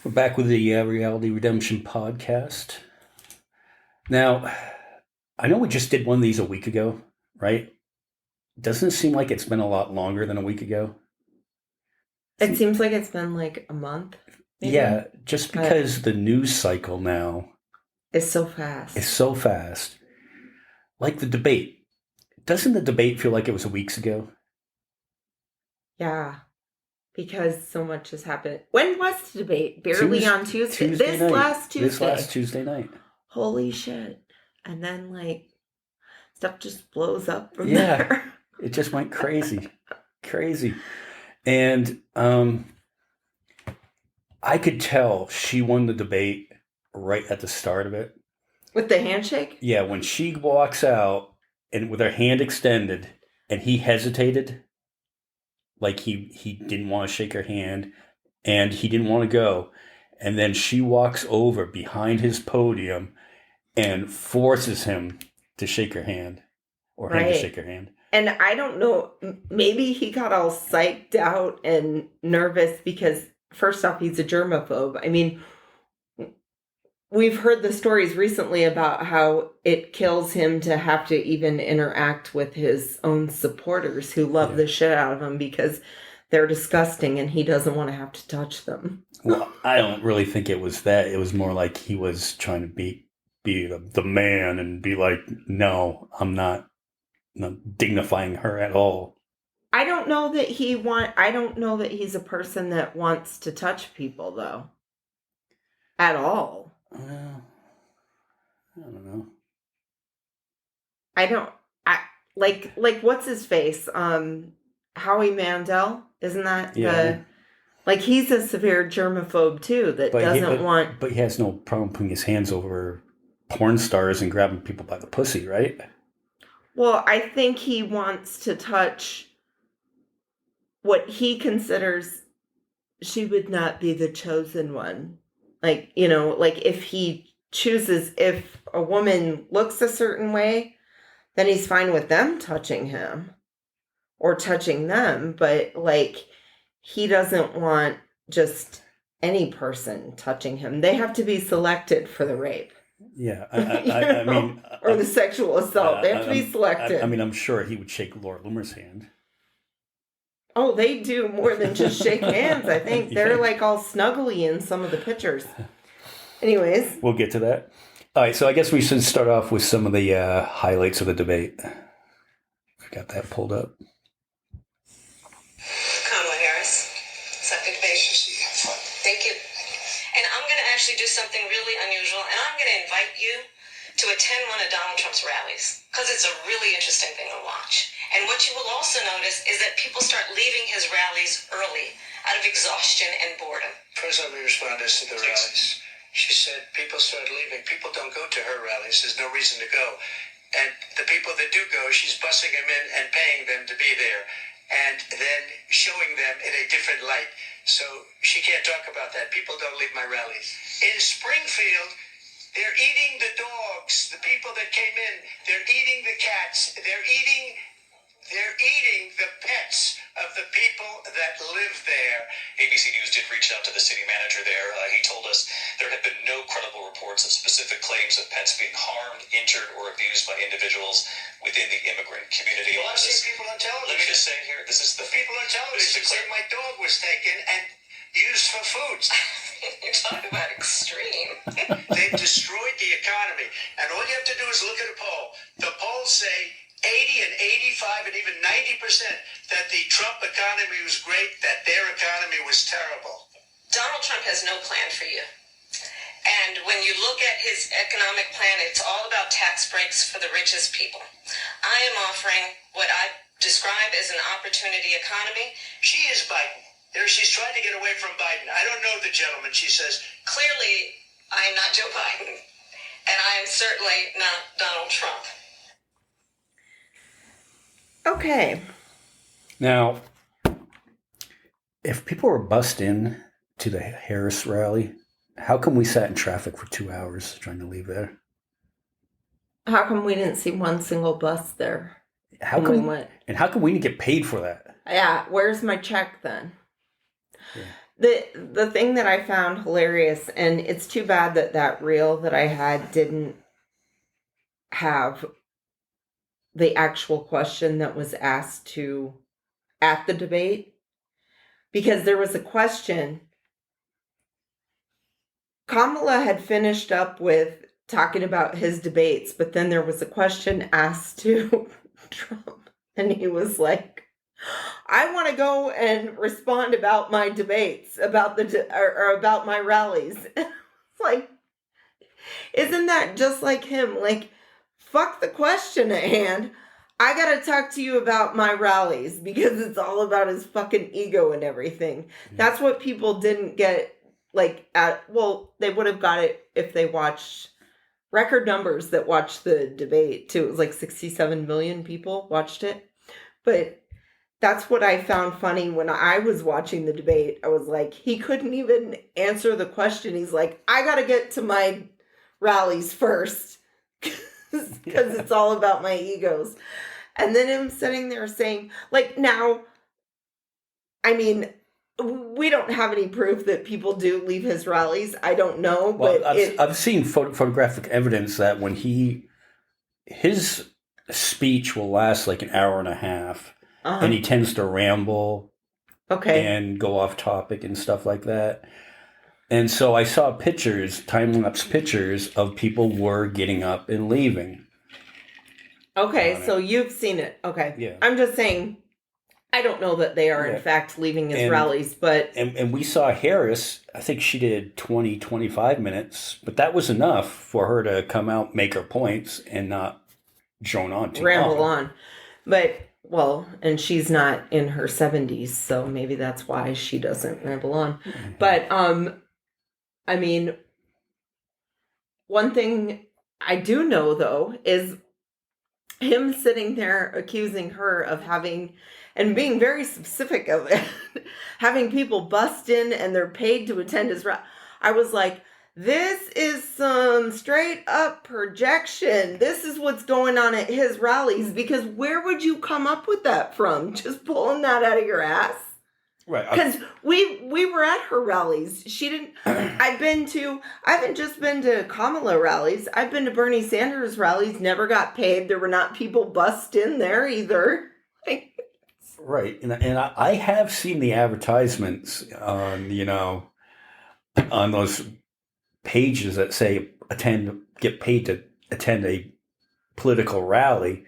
We're back with the Reality Redemption podcast. Now, I know we just did one of these a week ago, right? Doesn't it seem like it's been a lot longer than a week ago? It seems like it's been like a month. Maybe. Yeah, just because the news cycle now is so fast. It's so fast. Like the debate. Doesn't the debate feel like it was weeks ago? Yeah. Because so much has happened. When was the debate? Barely on Tuesday. This last Tuesday night. Holy shit. And then, like, stuff just blows up from there. It just went crazy. Crazy. And I could tell she won the debate right at the start of it. With the handshake? Yeah, when she walks out and with her hand extended and he hesitated, like he didn't want to shake her hand and he didn't want to go. And then she walks over behind his podium and forces him to shake her hand or him to shake her hand. And I don't know, maybe he got all psyched out and nervous because, first off, he's a germaphobe. I mean, we've heard the stories recently about how it kills him to have to even interact with his own supporters who love the shit out of him because they're disgusting and he doesn't want to have to touch them. Well, I don't really think it was that. It was more like he was trying to be the man and be like, no, I'm not dignifying her at all. I don't know that he's a person that wants to touch people though. At all. I don't know. Like what's his face? Howie Mandel, isn't that like he's a severe germaphobe too that But he has no problem putting his hands over porn stars and grabbing people by the pussy, right? Well, I think he wants to touch what he considers she would not be the chosen one. Like, like if he chooses, if a woman looks a certain way, then he's fine with them touching him or touching them. But like, he doesn't want just any person touching him. They have to be selected for the rape. Yeah. I mean, or the sexual assault. They have to be selected. I mean, I'm sure he would shake Laura Loomer's hand. Oh, they do more than just shake hands. I think they're like all snuggly in some of the pictures. Anyways. We'll get to that. All right, so I guess we should start off with some of the highlights of the debate. I got that pulled up. Kamala Harris, second debate. Thank you. And I'm going to actually do something really unusual, and I'm going to invite you to attend one of Donald Trump's rallies, because it's a really interesting thing to watch. And what you will also notice is that people start leaving his rallies early out of exhaustion and boredom. First, let me respond to the rallies. She said people start leaving. People don't go to her rallies. There's no reason to go. And the people that do go, she's bussing them in and paying them to be there and then showing them in a different light. So she can't talk about that. People don't leave my rallies. In Springfield, they're eating the dogs, the people that came in. They're eating the cats. They're eating the pets of the people that live there. ABC News did reach out to the city manager there. He told us there have been no credible reports of specific claims of pets being harmed, injured, or abused by individuals within the immigrant community. Well, I've seen people on television. Let me just say here, this is the people on television say my dog was taken and used for food. You're talking about extreme. They've destroyed the economy. And all you have to do is look at a poll. The polls say 80 and 85 and even 90% that the Trump economy was great, that their economy was terrible. Donald Trump has no plan for you. And when you look at his economic plan, it's all about tax breaks for the richest people. I am offering what I describe as an opportunity economy. She is Biden. She's trying to get away from Biden. I don't know the gentleman, she says. Clearly, I am not Joe Biden. And I am certainly not Donald Trump. Okay. Now, if people were bussed in to the Harris rally, how come we sat in traffic for 2 hours trying to leave there? How come we didn't see one single bus there? How come we didn't get paid for that? Yeah, where's my check then? The thing that I found hilarious, and it's too bad that that reel that I had didn't have the actual question that was asked at the debate, because there was a question. Kamala had finished up with talking about his debates, but then there was a question asked to Trump, and he was like, I want to go and respond about my debates, about or about my rallies. It's like, isn't that just like him? Like, fuck the question at hand. I gotta talk to you about my rallies, because it's all about his fucking ego and everything. That's what people didn't get, like, they would have got it if they watched record numbers that watched the debate too. It was like 67 million people watched it. But that's what I found funny when I was watching the debate. I was like, he couldn't even answer the question. He's like, I got to get to my rallies first, because it's all about my egos. And then him sitting there saying, like, now, I mean, we don't have any proof that people do leave his rallies. I don't know. Well, But I've seen photographic evidence that when his speech will last like an hour and a half. And he tends to ramble and go off topic and stuff like that. And so I saw time-lapse pictures of people were getting up and leaving. Okay, so you've seen it. Okay. Yeah. I'm just saying, I don't know that they are in fact leaving his rallies, but... And we saw Harris, I think she did 20, 25 minutes, but that was enough for her to come out, make her points, and not drone on too long. Ramble on. But... Well, and she's not in her 70s, so maybe that's why she doesn't ramble on. Mm-hmm. But, I mean, one thing I do know, though, is him sitting there accusing her of having, and being very specific of it, having people bust in and they're paid to attend his rally. I was like, this is some straight up projection. This is what's going on at his rallies, because where would you come up with that from? Just pulling that out of your ass? Right. Because we were at her rallies. She didn't. I haven't just been to Kamala rallies. I've been to Bernie Sanders rallies. Never got paid. There were not people bust in there either. Right. And I have seen the advertisements on, on those pages that say get paid to attend a political rally,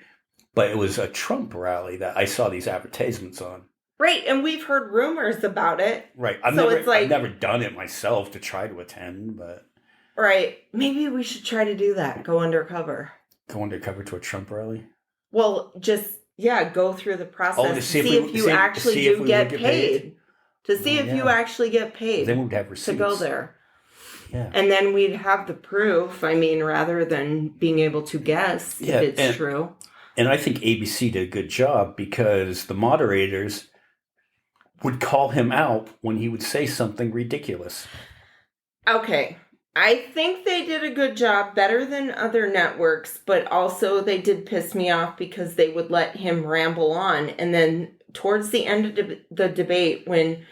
but it was a Trump rally that I saw these advertisements on. Right, and we've heard rumors about it. Right, I've never done it myself to try to attend, but right, maybe we should try to do that. Go undercover. Go undercover to a Trump rally. Well, just go through the process to see if you actually do get paid. To see if you actually get paid. Then we'd have receipts to go there. Yeah. And then we'd have the proof, rather than being able to guess if it's true. And I think ABC did a good job, because the moderators would call him out when he would say something ridiculous. Okay. I think they did a good job, better than other networks, but also they did piss me off because they would let him ramble on. And then towards the end of the debate, when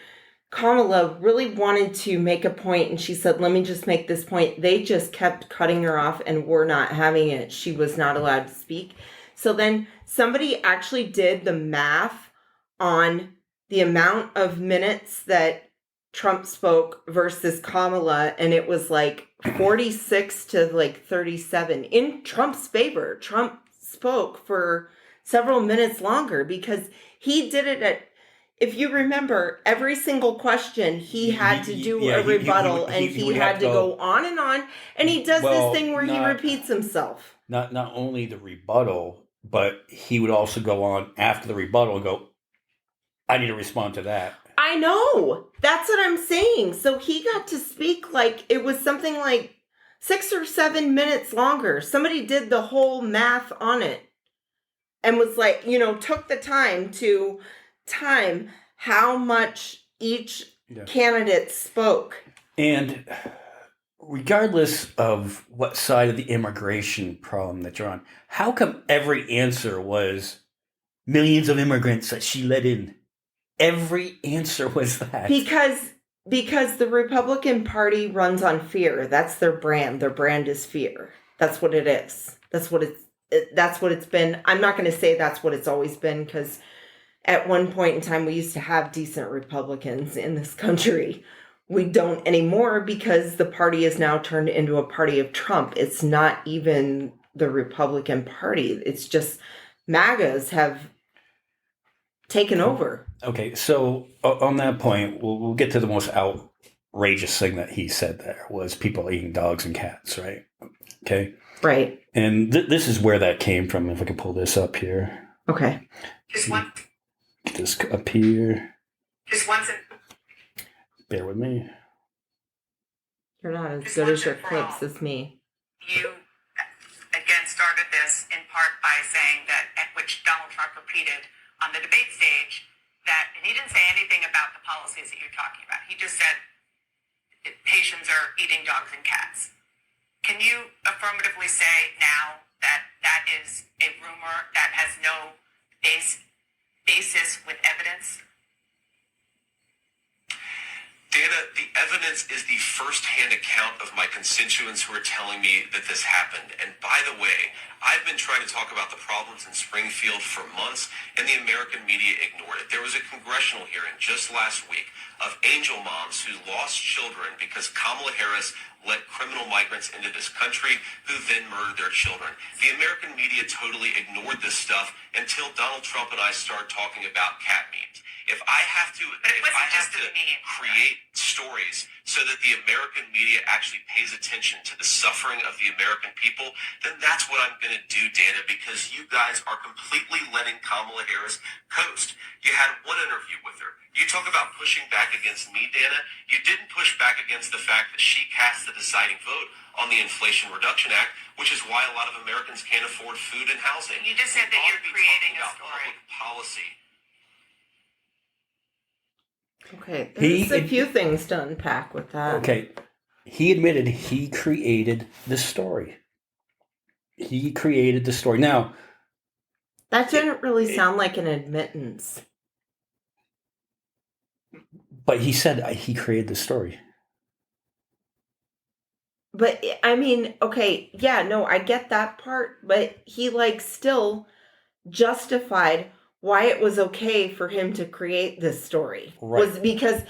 Kamala really wanted to make a point, and she said, let me just make this point, they just kept cutting her off and were not having it. She was not allowed to speak. So then somebody actually did the math on the amount of minutes that Trump spoke versus Kamala, and it was like 46 to like 37 in Trump's favor. Trump spoke for several minutes longer because he did it at, if you remember, every single question he had to do a rebuttal, and he had to go on, and he does this thing where he repeats himself. Not only the rebuttal, but he would also go on after the rebuttal and go, I need to respond to that. I know. That's what I'm saying. So he got to speak like it was something like 6 or 7 minutes longer. Somebody did the whole math on it and was like, took the time to time how much each candidate spoke. And regardless of what side of the immigration problem that you're on, how come every answer was millions of immigrants that she let in? Every answer was that. Because the Republican Party runs on fear. That's their brand. Their brand is fear. That's what it is. That's what it's been. I'm not going to say that's what it's always been, because at one point in time we used to have decent Republicans in this country. We don't anymore because the party is now turned into a party of Trump. It's not even the Republican Party. It's just MAGAs have taken over. Okay, so on that point, we'll get to the most outrageous thing that he said there was people eating dogs and cats, right? Okay. Right. And this is where that came from, if I can pull this up here. Okay. Get this up here. Just Bear with me. You're not as good as your clips as me. You, again, started this in part by saying that, at which Donald Trump repeated on the debate stage, that, and he didn't say anything about the policies that you're talking about. He just said Haitians are eating dogs and cats. Can you affirmatively say now that that is a rumor that has no basis with evidence? Dana, the evidence is the first-hand account of my constituents who are telling me that this happened. And by the way, I've been trying to talk about the problems in Springfield for months, and the American media ignored it. There was a congressional hearing just last week of angel moms who lost children because Kamala Harris let criminal migrants into this country who then murdered their children. The American media totally ignored this stuff until Donald Trump and I started talking about cat memes. If I have to create stories so that the American media actually pays attention to the suffering of the American people, then that's what I'm going to do, Dana, because you guys are completely letting Kamala Harris coast. You had one interview with her. You talk about pushing back against me, Dana. You didn't push back against the fact that she cast the deciding vote on the Inflation Reduction Act, which is why a lot of Americans can't afford food and housing. You just said that you're creating a story. Public policy. Okay, there's a few things to unpack with that. Okay, he admitted he created the story. He created the story. Now, that didn't really sound like an admittance. but he said he created the story. But I mean, okay, yeah, no, I get that part, but he still justified why it was okay for him to create this story. Right. Was because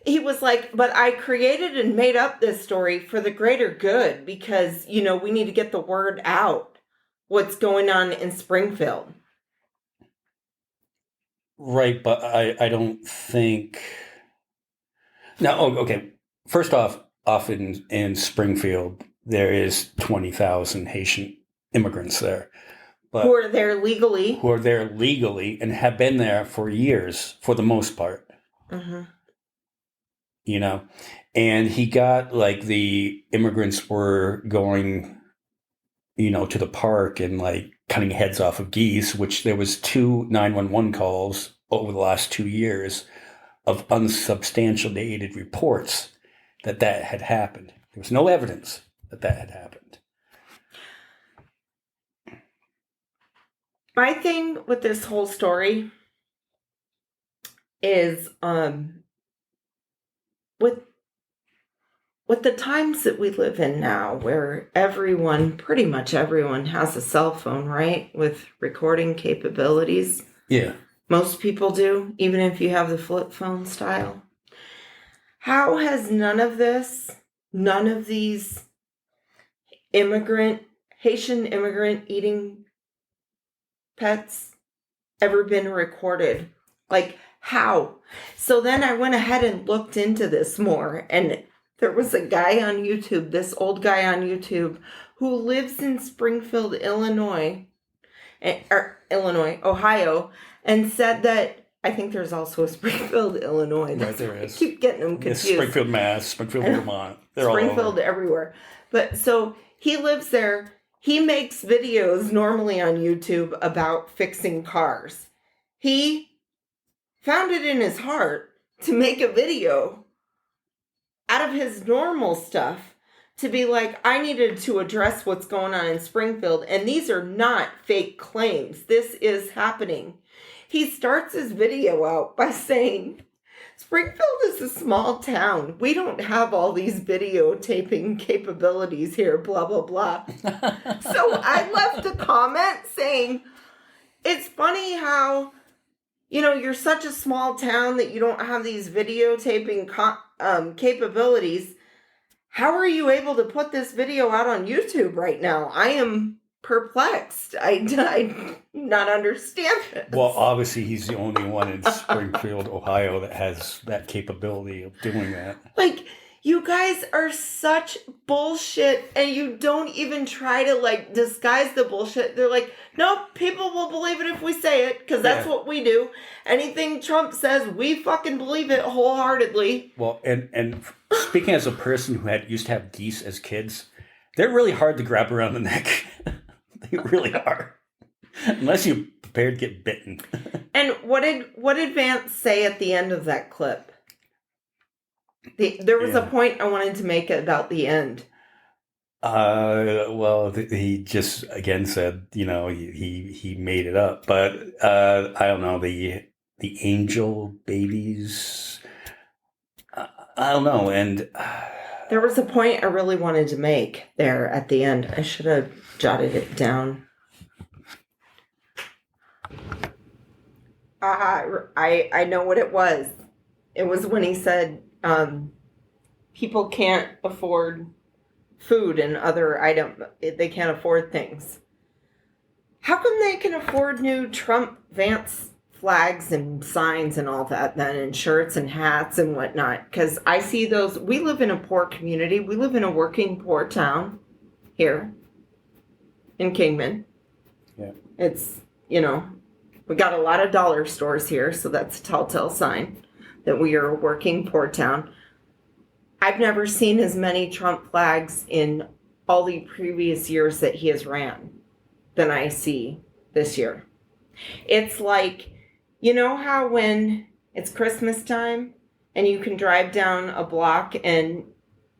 he was like, but I created and made up this story for the greater good because, we need to get the word out what's going on in Springfield. Right, but I don't think... Now, okay, first off in Springfield, there is 20,000 Haitian immigrants there. But who are there legally and have been there for years, for the most part. Mm-hmm. And he got the immigrants were going, to the park and cutting heads off of geese, which there was 2 911 calls over the last 2 years of unsubstantiated reports that had happened. There was no evidence that had happened. My thing with this whole story is with the times that we live in now, where pretty much everyone has a cell phone, right? With recording capabilities. Yeah. Most people do, even if you have the flip phone style. How has none of these Haitian immigrant eating pets ever been recorded? How? So then I went ahead and looked into this more, and there was a guy on YouTube, this old guy on YouTube, who lives in Springfield, Ohio, and said that, I think there's also a Springfield, Illinois. Right, there is. I keep getting them confused. It's Springfield, Mass, Springfield, Vermont. They're Springfield all over. everywhere. But so he lives there. He makes videos normally on YouTube about fixing cars. He found it in his heart to make a video out of his normal stuff to be I needed to address what's going on in Springfield. And these are not fake claims. This is happening. He starts his video out by saying, Springfield is a small town. We don't have all these videotaping capabilities here, blah, blah, blah. So I left a comment saying, it's funny how, you're such a small town that you don't have these videotaping capabilities. How are you able to put this video out on YouTube right now? I am perplexed. I not understand this. Well, obviously, he's the only one in Springfield, Ohio that has that capability of doing that. Like, you guys are such bullshit, and you don't even try to, disguise the bullshit. They're like, nope, people will believe it if we say it, because that's what we do. Anything Trump says, we fucking believe it wholeheartedly. Well, and speaking as a person who used to have geese as kids, they're really hard to grab around the neck. They really are. Unless you're prepared to get bitten. And what did Vance say at the end of that clip? There was a point I wanted to make about the end. Well, he just again said, he made it up, but I don't know, the angel babies. I don't know, and there was a point I really wanted to make there at the end. I should have jotted it down. I know what it was. It was when he said, people can't afford food and other items. They can't afford things. How come they can afford new Trump Vance flags and signs and all that then, and shirts and hats and whatnot? Because I see those. We live in a poor community. We live in a working poor town here in Kingman. Yeah. It's, we got a lot of dollar stores here, so that's a telltale sign that we are a working poor town. I've never seen as many Trump flags in all the previous years that he has ran than I see this year. It's like, how when it's Christmas time and you can drive down a block and,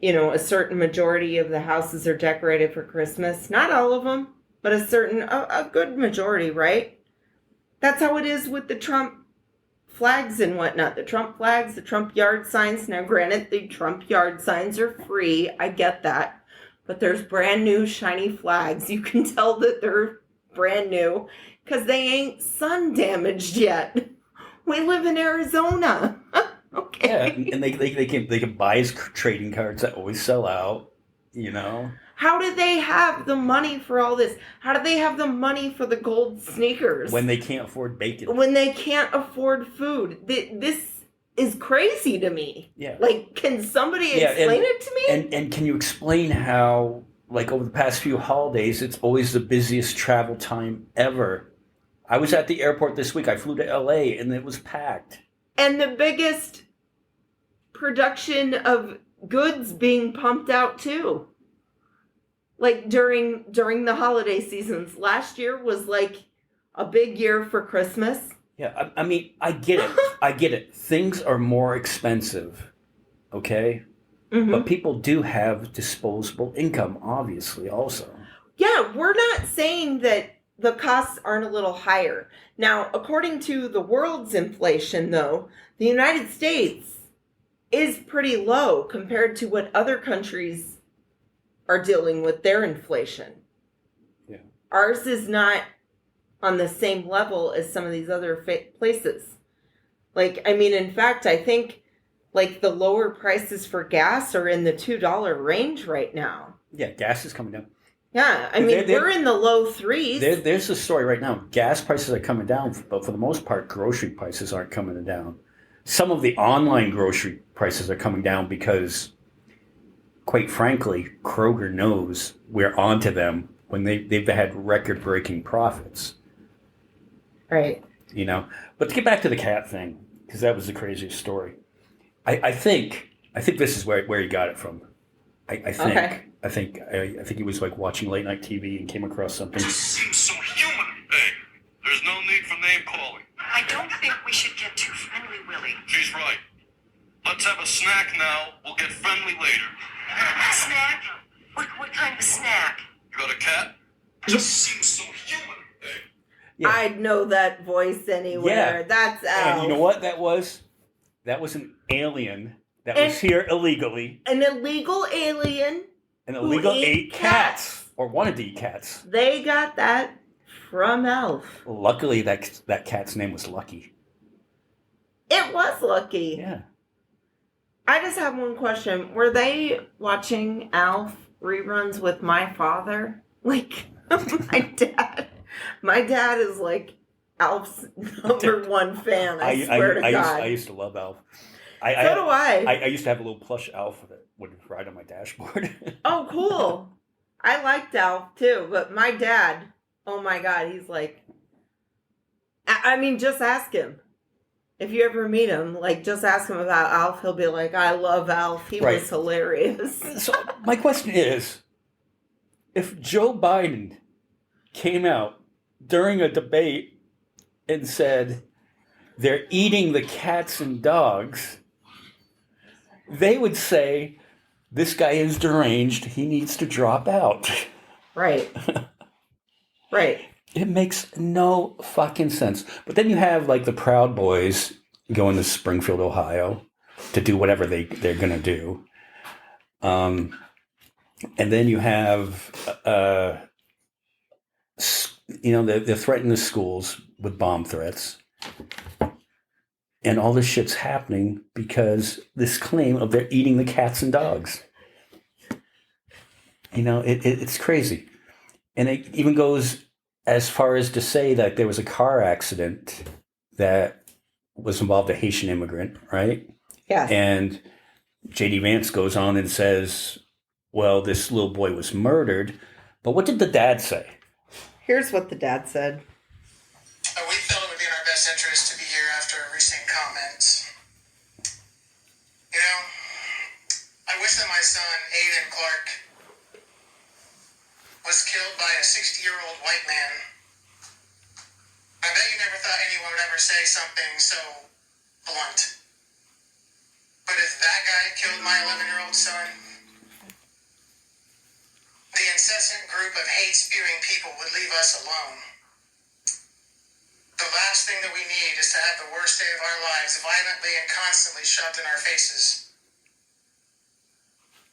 a certain majority of the houses are decorated for Christmas. Not all of them, but a good majority, right? That's how it is with the Trump flags and whatnot. The Trump flags, the Trump yard signs. Now, granted, the Trump yard signs are free. I get that. But there's brand new shiny flags. You can tell that they're brand new because they ain't sun damaged yet. We live in Arizona. Okay. Yeah, and they can buy his trading cards that always sell out, How do they have the money for all this? How do they have the money for the gold sneakers? When they can't afford bacon. When they can't afford food. This is crazy to me. Yeah. Can somebody explain it to me? And can you explain how, over the past few holidays, it's always the busiest travel time ever? I was at the airport this week. I flew to LA and it was packed. And the biggest production of goods being pumped out too. During the holiday seasons. Last year was a big year for Christmas. Yeah, I mean, I get it. I get it. Things are more expensive, okay? Mm-hmm. But people do have disposable income, obviously, also. Yeah, we're not saying that the costs aren't a little higher. Now, according to the world's inflation, though, the United States is pretty low compared to what other countries are dealing with their inflation. Yeah. Ours is not on the same level as some of these other places. In fact, I think the lower prices for gas are in the $2 range right now. Yeah, gas is coming down. Yeah, we're in the low threes. There's a story right now. Gas prices are coming down, but for the most part, grocery prices aren't coming down. Some of the online grocery prices are coming down because, quite frankly, Kroger knows we're onto them when they've had record-breaking profits. Right. But to get back to the cat thing, because that was the craziest story. I think this is where he got it from. I think he was watching late night TV and came across something. It just seems so human. Hey, there's no need for name calling. I don't think we should get too friendly, Willie. She's right. Let's have a snack now. We'll get friendly later. Snack? What kind of snack? You got a cat? Just seems so human. Hey. I'd know that voice anywhere. Yeah. That's Alf. And you know what that was? That was an alien that was here illegally. An illegal alien. An illegal ate cats. Or wanted to eat cats. They got that from Alf. Luckily, that cat's name was Lucky. It was Lucky. Yeah. I just have one question. Were they watching Alf reruns with my father? Like, my dad is like Alf's number one fan. I swear to God. I used to love Alf. So do I. I used to have a little plush Alf that would ride on my dashboard. Oh, cool. I liked Alf too, but my dad, oh my God, he's like, I mean, just ask him. If you ever meet him, like, just ask him about Alf. He'll be like, I love Alf. He was hilarious. So my question is, if Joe Biden came out during a debate and said they're eating the cats and dogs, they would say, this guy is deranged. He needs to drop out. Right. Right. It makes no fucking sense. But then you have like the Proud Boys going to Springfield, Ohio to do whatever they're going to do. And then you have, they're threatening the schools with bomb threats. And all this shit's happening because this claim of they're eating the cats and dogs. It's crazy. And it even goes as far as to say that there was a car accident that was involved a Haitian immigrant, right? Yeah. And J.D. Vance goes on and says, well, this little boy was murdered. But what did the dad say? Here's what the dad said. We felt it would be in our best interest to be here after recent comments. I wish that my son, Aiden Clark, was killed by a 60-year-old white man. I bet you never thought anyone would ever say something so blunt. But if that guy killed my 11-year-old son, the incessant group of hate-spewing people would leave us alone. The last thing that we need is to have the worst day of our lives violently and constantly shoved in our faces.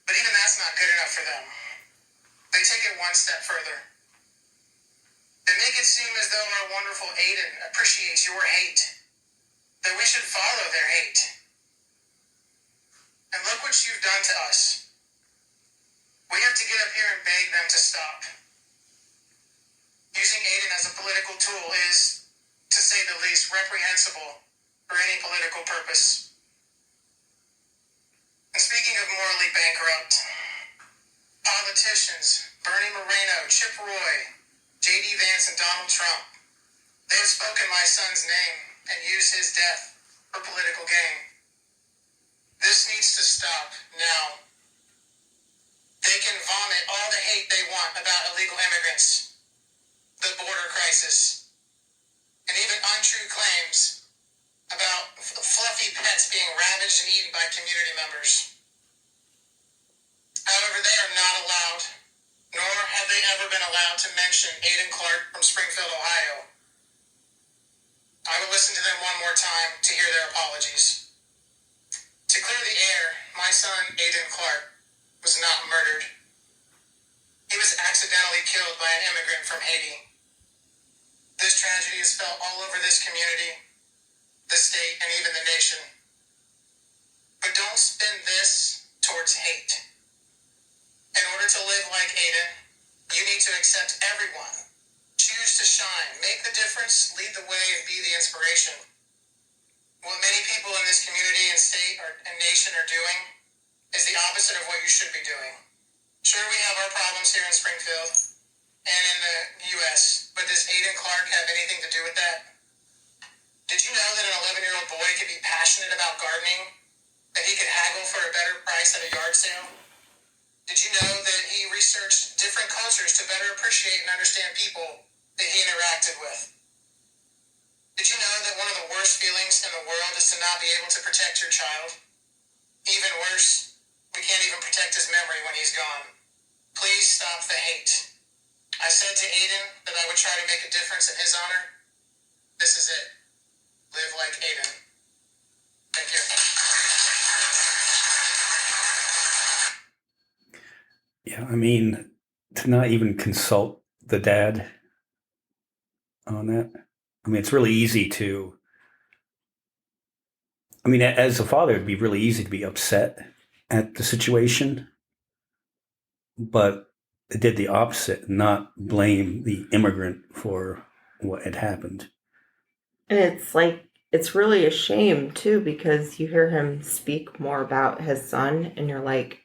But even that's not good enough for them. They take it one step further. They make it seem as though our wonderful Aiden appreciates your hate, that we should follow their hate. And look what you've done to us. We have to get up here and beg them to stop. Using Aiden as a political tool is, to say the least, reprehensible for any political purpose. And speaking of morally bankrupt, politicians, Bernie Moreno, Chip Roy, J.D. Vance, and Donald Trump, they have spoken my son's name and used his death for political gain. This needs to stop now. They can vomit all the hate they want about illegal immigrants, the border crisis, and even untrue claims about fluffy pets being ravaged and eaten by community members. However, they are not allowed, nor have they ever been allowed to mention Aiden Clark from Springfield, Ohio. I will listen to them one more time to hear their apologies. To clear the air, my son, Aiden Clark, was not murdered. He was accidentally killed by an immigrant from Haiti. This tragedy is felt all over this community, the state, and even the nation. But don't spin this towards hate. In order to live like Aiden, you need to accept everyone. Choose to shine, make the difference, lead the way, and be the inspiration. What many people in this community and state and nation are doing is the opposite of what you should be doing. Sure, we have our problems here in Springfield and in the U.S., but does Aiden Clark have anything to do with that? Did you know that an 11-year-old boy could be passionate about gardening, that he could haggle for a better price at a yard sale? Did you know that he researched different cultures to better appreciate and understand people that he interacted with? Did you know that one of the worst feelings in the world is to not be able to protect your child? Even worse, we can't even protect his memory when he's gone. Please stop the hate. I said to Aiden that I would try to make a difference in his honor, I mean, to not even consult the dad on that. I mean, it's really easy to. I mean, as a father, it'd be really easy to be upset at the situation, but it did the opposite, not blame the immigrant for what had happened. And it's like, it's really a shame too, because you hear him speak more about his son, and you're like,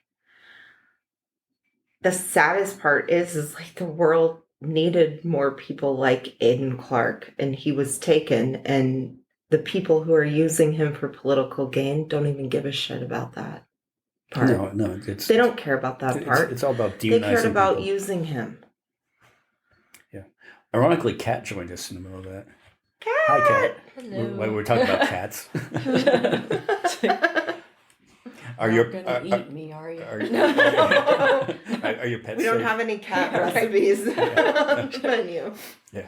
the saddest part is like the world needed more people like Aiden Clark, and he was taken, and the people who are using him for political gain don't even give a shit about that part. No, they don't care about that part. It's all about demonizing. They cared about people. using him. Yeah. Ironically, Kat joined us in the middle of that. Kat! Hi, Kat. Hello. We're talking about cats. Are You're your gonna eat me? Are you? Are your pets? We don't safe? have any cat recipes on the menu. Yeah.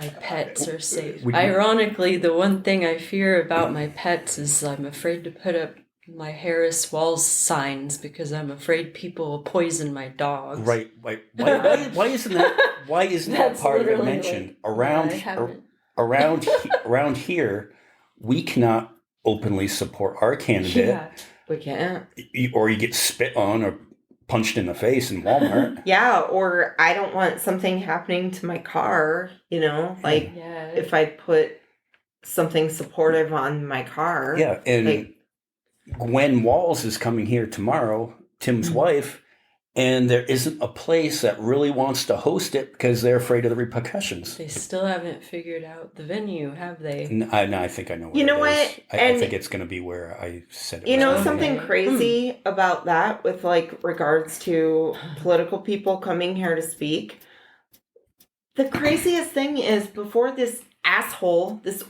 My pets are safe. Would you- Ironically, the one thing I fear about my pets is I'm afraid to put up my Harris Walls signs because I'm afraid people will poison my dogs. Right. Why isn't that? Why isn't that That's part of it literally mentioned like, I haven't. around here? We cannot openly support our candidate, Yeah. We can't. or you get spit on or punched in the face in Walmart. Yeah, or I don't want something happening to my car, like Yeah. if I put something supportive on my car. Yeah, and like, Gwen Walls is coming here tomorrow, Tim's wife, and there isn't a place that really wants to host it because they're afraid of the repercussions. They still haven't figured out the venue, have they? I think I know where You know it what? is. I And- think it's going to be where I said it You was know gonna be. something Okay. crazy about that with like regards to political people coming here to speak? The craziest thing is before this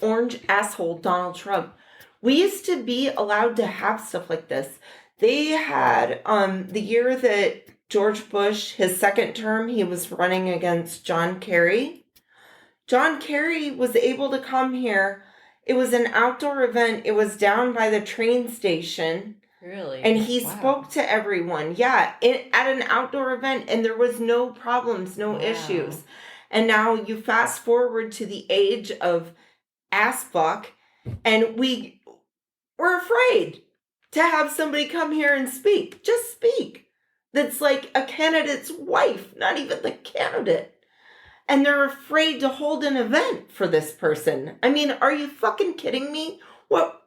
orange asshole, Donald Trump, we used to be allowed to have stuff like this. They had the year that George Bush, his second term, he was running against John Kerry. John Kerry was able to come here. It was an outdoor event. It was down by the train station. Really? And he Wow. spoke to everyone. Yeah, at an outdoor event, and there was no problems, no Wow. issues. And now you fast forward to the age of assfuck, and we're afraid to have somebody come here and speak. Just speak. That's like a candidate's wife, not even the candidate. And they're afraid to hold an event for this person. I mean, are you fucking kidding me? What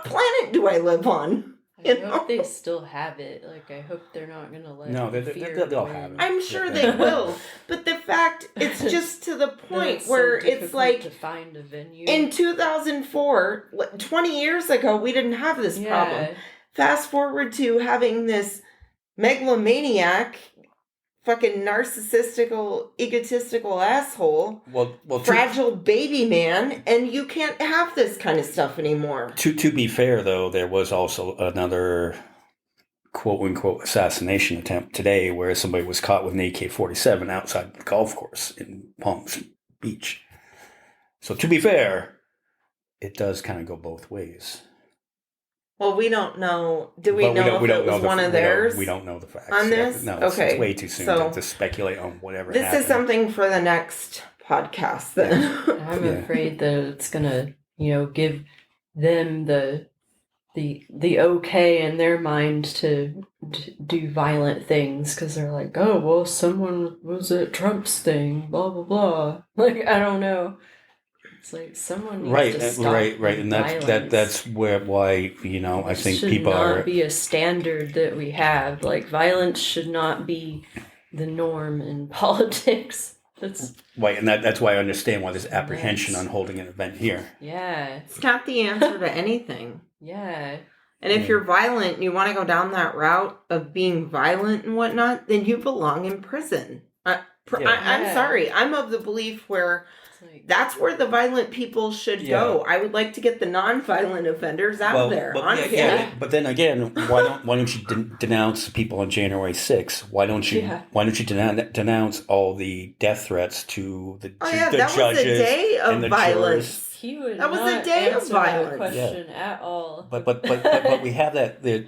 planet do I live on? I You hope know? they still have it. Like, I hope they're not going to let No, fear they'll win. have it. I'm sure Yeah. they will. But the fact, it's just to the Then point it's so where it's difficult like, to find a venue. in 2004, 20 years ago, we didn't have this problem. Fast forward to having this megalomaniac, fucking narcissistical, egotistical asshole, Well, fragile baby man, and you can't have this kind of stuff anymore. To be fair, though, there was also another quote-unquote assassination attempt today where somebody was caught with an AK-47 outside the golf course in Palm Beach. So to be fair, it does kind of go both ways. Well, we don't know. Do we But know if it was one of theirs? We don't know the facts. on this? No, Okay, it's way too soon so to speculate on whatever This happened. is something for the next podcast then. I'm Yeah. afraid that it's gonna, give them the okay in their mind to do violent things because they're like, oh well, someone was at Trump's thing, blah blah blah. Like, I don't know. It's like someone needs to stop right, and violence. that's why I This think should people not are. be a standard that we have. Like, violence should not be the norm in politics. That's Right, and that's why I understand why there's apprehension That's- on holding an event here. yeah, It's not the answer to anything. yeah. And if Yeah. you're violent and you want to go down that route of being violent and whatnot, then you belong in prison. Yeah. I'm Yeah. sorry. I'm of the belief where It's like, that's where the violent people should go. I would like to get the non-violent offenders out of there, honestly. But then again, why don't you denounce the people on January 6th? Why don't you Yeah. denounce all the death threats to the Oh yeah, the that was judges a day and of the violence. he would That was a not day of answer violence. that question at all. But we have that the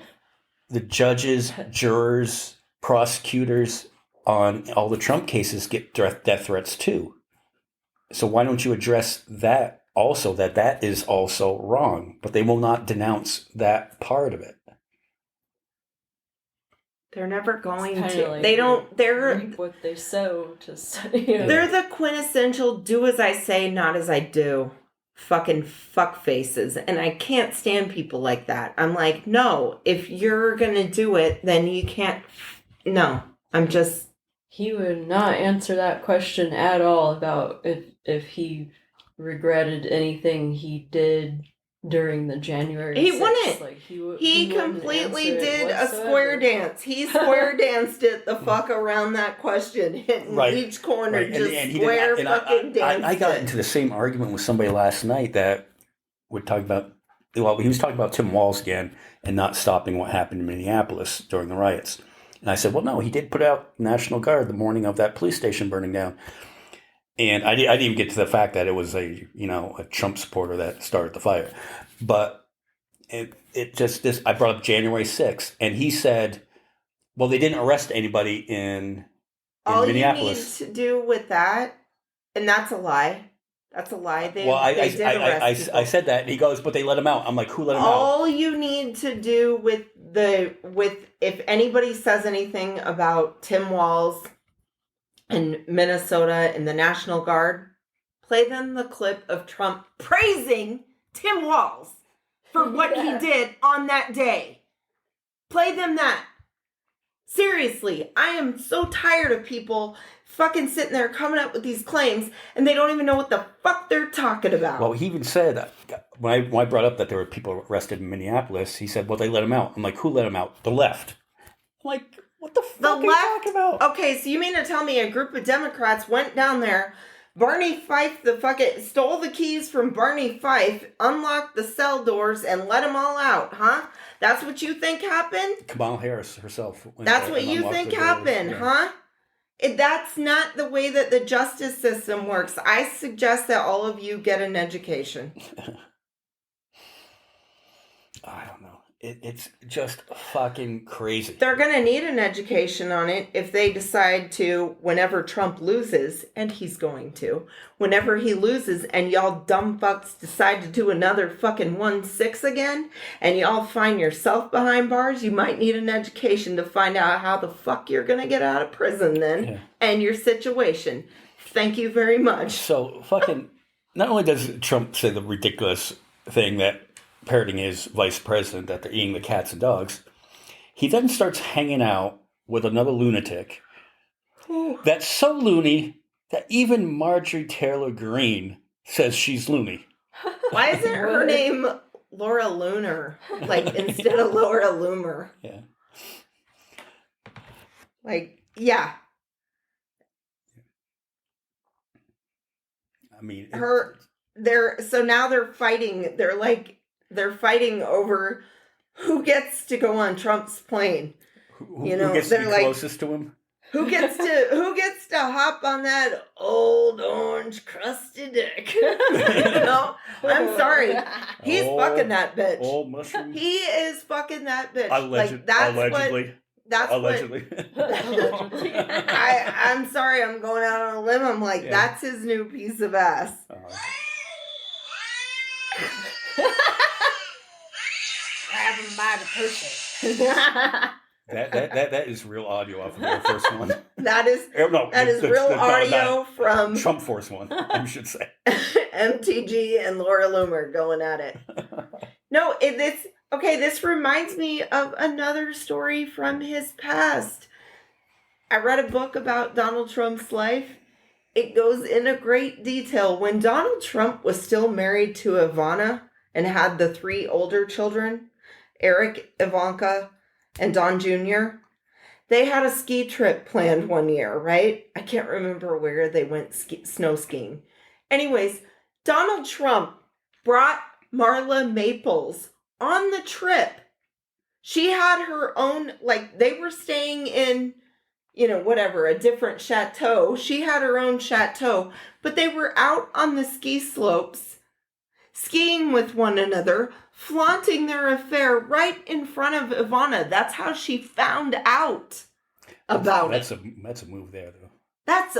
judges, jurors, prosecutors on all the Trump cases get death threats too. So why don't you address that also, that is also wrong, but they will not denounce that part of it. They're never going It's to. kinda like They don't. They're reap what they sow to study. they're the quintessential do as I say, not as I do. Fucking fuck faces. And I can't stand people like that. I'm like, no, if you're gonna do it, then you can't. No, I'm just. He would not answer that question at all about if he regretted anything he did during the January. He 6th. wouldn't. Like, he He wouldn't completely answer it did a whatsoever. square dance. He square danced it the fuck around that question, hitting Right. each corner, Right. just And he square didn't, fucking danced I got it. into the same argument with somebody last night that would talk about, well, he was talking about Tim Walz again and not stopping what happened in Minneapolis during the riots. And I said, well, no, he did put out National Guard the morning of that police station burning down. And I didn't even get to the fact that it was a Trump supporter that started the fire. But it just, this, I brought up January 6th, and he said, well, they didn't arrest anybody in All Minneapolis. you need to do with that, and that's a lie. That's a lie. They did arrest people. I said that, and he goes, but they let him out. I'm like, who let him out? All you need to do with if anybody says anything about Tim Walz in Minnesota and the National Guard, play them the clip of Trump praising Tim Walz for what he did on that day. Play them that. Seriously, I am so tired of people fucking sitting there coming up with these claims and they don't even know what the fuck they're talking about. Well, he even said, when I brought up that there were people arrested in Minneapolis, he said, well, they let him out. I'm like, who let him out? The left. I'm like, what the fuck are you talking about? Okay, so you mean to tell me a group of Democrats went down there, Barney Fife stole the keys from Barney Fife, unlocked the cell doors, and let them all out, huh? That's what you think happened? Kamala Harris herself. That's what you think happened, huh? That's not the way that the justice system works. I suggest that all of you get an education. I don't know. It's just fucking crazy. They're going to need an education on it if they decide to, whenever Trump loses, and he's going to, whenever he loses and y'all dumb fucks decide to do another fucking 1-6 again, and y'all find yourself behind bars, you might need an education to find out how the fuck you're going to get out of prison then, and your situation. Thank you very much. So fucking, not only does Trump say the ridiculous thing that parroting his vice president that they're eating the cats and dogs, he then starts hanging out with another lunatic that's so loony that even Marjorie Taylor Greene says she's loony. Why isn't her name Laura Loomer? Like, instead of Laura Loomer. Yeah. Like, yeah. I mean, so now they're fighting. They're fighting over who gets to go on Trump's plane. Who gets to be closest to him? Who gets to hop on that old orange crusty dick? I'm sorry. He's fucking that bitch. Old mushroom. He is fucking that bitch. Allegedly. I'm sorry, I'm going out on a limb. I'm like, that's his new piece of ass. Grab him by the pussy. That is real audio off of Air Force One. That is real audio from Trump Force One, you should say. MTG and Laura Loomer going at it. No, this reminds me of another story from his past. I read a book about Donald Trump's life. It goes into great detail. When Donald Trump was still married to Ivana and had the 3 older children, Eric, Ivanka, and Don Jr., they had a ski trip planned one year, right? I can't remember where they went snow skiing. Anyways, Donald Trump brought Marla Maples on the trip. She had her own, they were staying in, a different chateau. She had her own chateau, but they were out on the ski slopes, skiing with one another, flaunting their affair right in front of Ivana. That's how she found out. about That's it. a move there, though. That's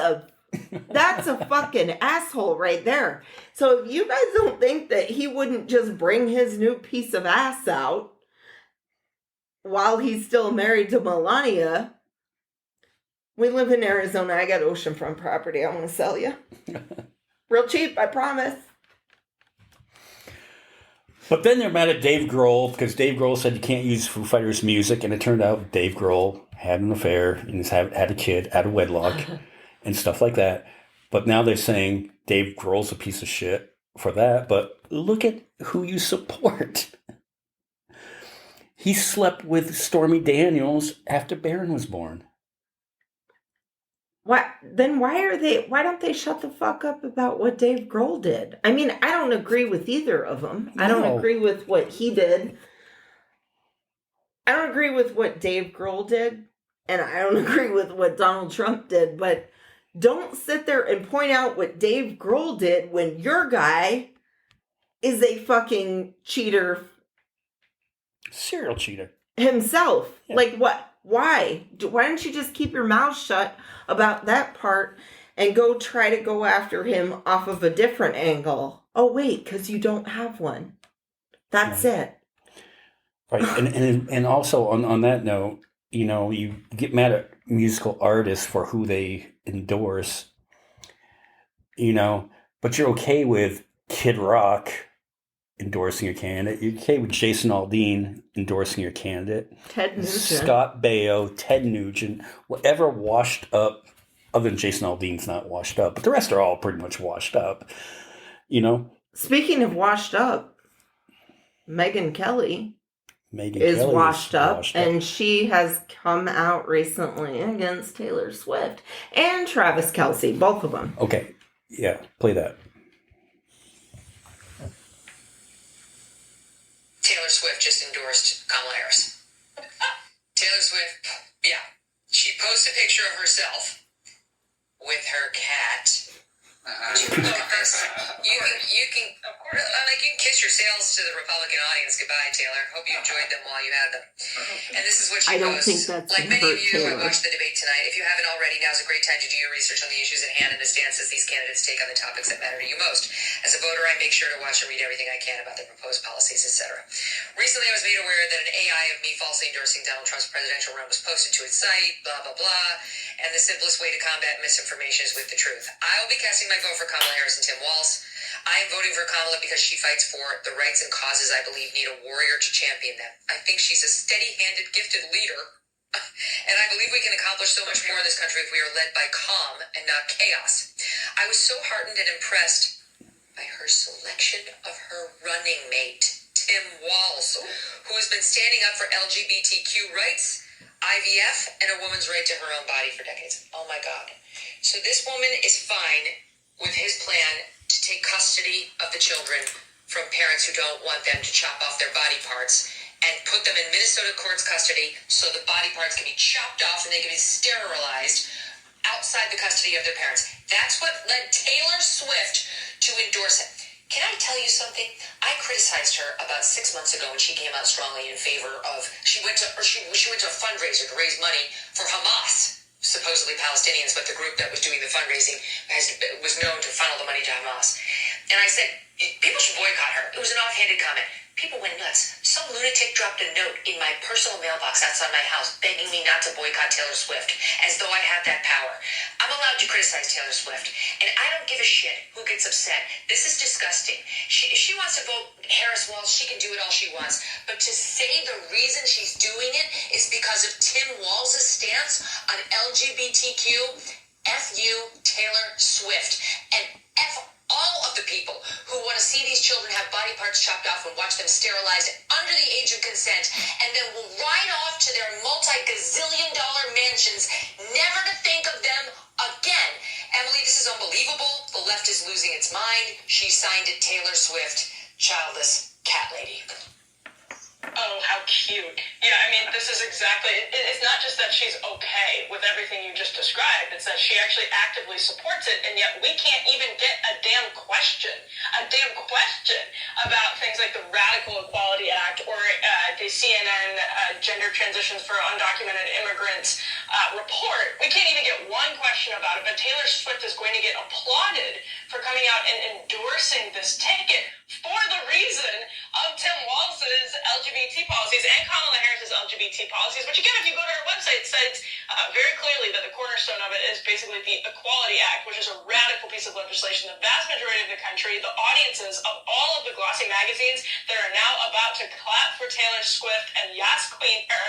a fucking asshole right there. So if you guys don't think that he wouldn't just bring his new piece of ass out while he's still married to Melania, we live in Arizona. I got oceanfront property. I want to sell you. Real cheap, I promise. But then they're mad at Dave Grohl because Dave Grohl said you can't use Foo Fighters music, and it turned out Dave Grohl had an affair and had a kid out of wedlock and stuff like that. But now they're saying Dave Grohl's a piece of shit for that. But look at who you support. He slept with Stormy Daniels after Barron was born. Why don't they shut the fuck up about what Dave Grohl did? I mean, I don't agree with either of them. I don't agree with what he did. I don't agree with what Dave Grohl did, and I don't agree with what Donald Trump did, but don't sit there and point out what Dave Grohl did when your guy is a fucking cheater. Serial cheater. Himself. Yeah. Like, what? Why? Why don't you just keep your mouth shut about that part and go try to go after him off of a different angle? Oh, wait, because you don't have one. That's it. Right. And also on that note, you get mad at musical artists for who they endorse, but you're okay with Kid Rock endorsing your candidate. You're okay with Jason Aldean endorsing your candidate. Ted Nugent. Scott Baio, Ted Nugent, whatever washed up, other than Jason Aldean's not washed up, but the rest are all pretty much washed up, Speaking of washed up, Megyn Kelly is Kelly washed up, and she has come out recently against Taylor Swift and Travis Kelce, both of them. Okay. Yeah, play that. Taylor Swift just endorsed Kamala Harris. Taylor Swift, yeah. She posts a picture of herself with her cat. Look at this. You can, of course, you can kiss your sales to the Republican audience goodbye, Taylor. Hope you enjoyed them while you had them. And this is what she I don't posts. think that's like many of you who Taylor. watched the debate tonight, if you haven't already, now's a great time to do your research on the issues at hand and the stances these candidates take on the topics that matter to you most. As a voter, I make sure to watch and read everything I can about their proposed policies, etc. Recently, I was made aware that an AI of me falsely endorsing Donald Trump's presidential run was posted to its site, blah, blah, blah. And the simplest way to combat misinformation is with the truth. I will be casting my vote for Kamala Harris and Tim Walz. I am voting for Kamala because she fights for the rights and causes I believe need a warrior to champion them. I think she's a steady-handed, gifted leader. And I believe we can accomplish so much more in this country if we are led by calm and not chaos. I was so heartened and impressed by her selection of her running mate, Tim Walz, who has been standing up for LGBTQ rights, IVF, and a woman's right to her own body for decades. Oh my God. So this woman is fine with his plan to take custody of the children from parents who don't want them to chop off their body parts and put them in Minnesota court's custody so the body parts can be chopped off and they can be sterilized outside the custody of their parents. That's what led Taylor Swift to endorse it. Can I tell you something? I criticized her about 6 months ago when she came out strongly in favor of, she went to a fundraiser to raise money for Hamas, supposedly Palestinians, but the group that was doing the fundraising was known to funnel the money to Hamas. And I said, people should boycott her. It was an offhanded comment. People went nuts. Some lunatic dropped a note in my personal mailbox outside my house begging me not to boycott Taylor Swift, as though I had that power. I'm allowed to criticize Taylor Swift, and I don't give a shit who gets upset. This is disgusting. If she wants to vote Harris Walz, she can do it all she wants. But to say the reason she's doing it is because of Tim Walz's stance on LGBTQ, F you, Taylor Swift, and F all of the people who want to see these children have body parts chopped off and watch them sterilized under the age of consent, and then will ride off to their multi-gazillion-dollar mansions, never to think of them again. Emily, this is unbelievable. The left is losing its mind. She signed it Taylor Swift, childless cat lady. Oh, how cute. Yeah, I mean, this is exactly, it's not just that she's okay with everything you just described, it's that she actually actively supports it, and yet we can't even get a damn question about things like the Radical Equality Act or the CNN Gender Transitions for Undocumented Immigrants report. We can't even get one question about it, but Taylor Swift is going to get applauded for coming out and endorsing this ticket for the reason of Tim Walz's LGBT policies and Kamala Harris's LGBT policies, which again, if you go to her website, it says very clearly that the cornerstone of it is basically the Equality Act, which is a radical piece of legislation. The vast majority of the country, the audiences of all of the glossy magazines that are now about to clap for Taylor Swift and Yas Queen her,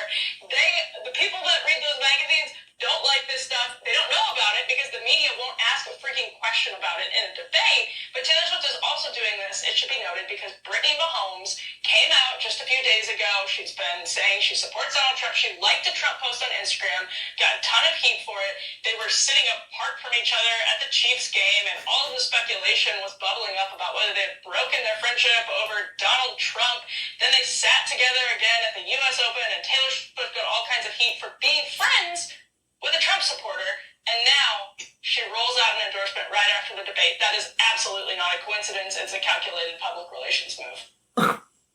the people that read those magazines don't like this stuff. They don't know about it because the media won't ask a freaking question about it in a debate. But Taylor Swift is also doing this, it should be noted, because Brittany Mahomes came out just a few days ago. She's been saying she supports Donald Trump. She liked a Trump post on Instagram, got a ton of heat for it. They were sitting apart from each other at the Chiefs game, and all of the speculation was bubbling up about whether they had broken their friendship over Donald Trump. Then they sat together again at the U.S. Open, and Taylor Swift got all kinds of heat for being friends with a Trump supporter, and now she rolls out an endorsement right after the debate. That is absolutely not a coincidence. It's a calculated public relations move.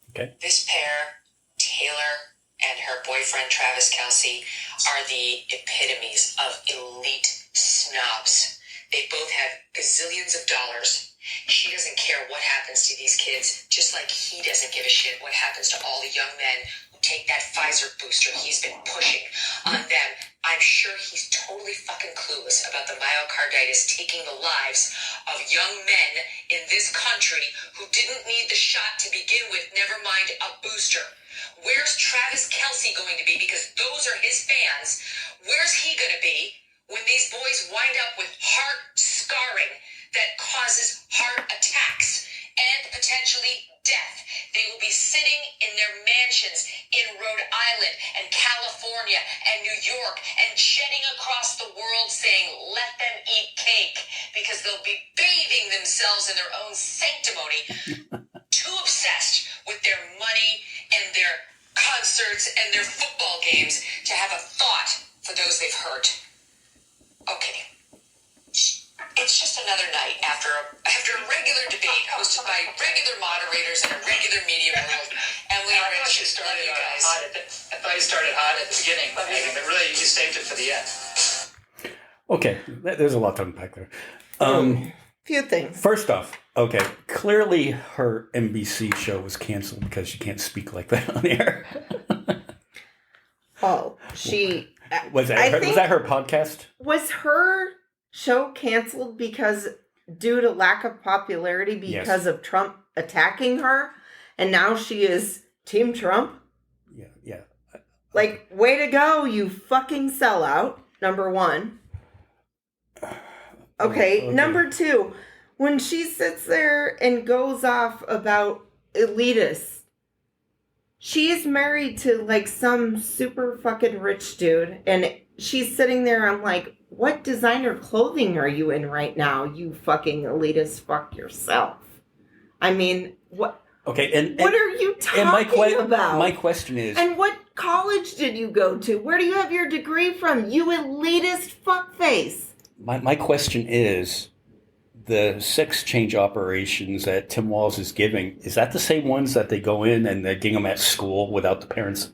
Okay. This pair, Taylor and her boyfriend Travis Kelce, are the epitomes of elite snobs. They both have gazillions of dollars. She doesn't care what happens to these kids, just like he doesn't give a shit what happens to all the young men who take that Pfizer booster he's been pushing on them. I'm sure he's totally fucking clueless about the myocarditis taking the lives of young men in this country who didn't need the shot to begin with, never mind a booster. Where's Travis Kelce going to be? Because those are his fans. Where's he going to be when these boys wind up with heart scarring that causes heart attacks and potentially death? They will be sitting in their mansions in Rhode Island and California and New York and jetting across the world saying, let them eat cake, because they'll be bathing themselves in their own sanctimony, too obsessed with their money and their concerts and their football games to have a thought for those they've hurt. Okay. It's just another night after a regular debate hosted by regular moderators in a regular media world. And we I thought you started hot at the beginning, but really you saved it for the end. Okay, there's a lot to unpack there. Few things. First off, okay, clearly her NBC show was canceled because she can't speak like that on air. Oh, she was that her podcast? Was her show canceled because due to lack of popularity because of Trump attacking her, and now she is Team Trump? Yeah. Like, way to go, you fucking sellout, number one. Okay, number two, when she sits there and goes off about elitists, she's married to, like, some super fucking rich dude, and she's sitting there, I'm like, what designer clothing are you in right now, you fucking elitist? Fuck yourself. I mean, what? Okay, and what are you talking about? My question is... And what college did you go to? Where do you have your degree from, you elitist fuckface? My question is, the sex change operations that Tim Walz is giving, is that the same ones that they go in and they're getting them at school without the parents,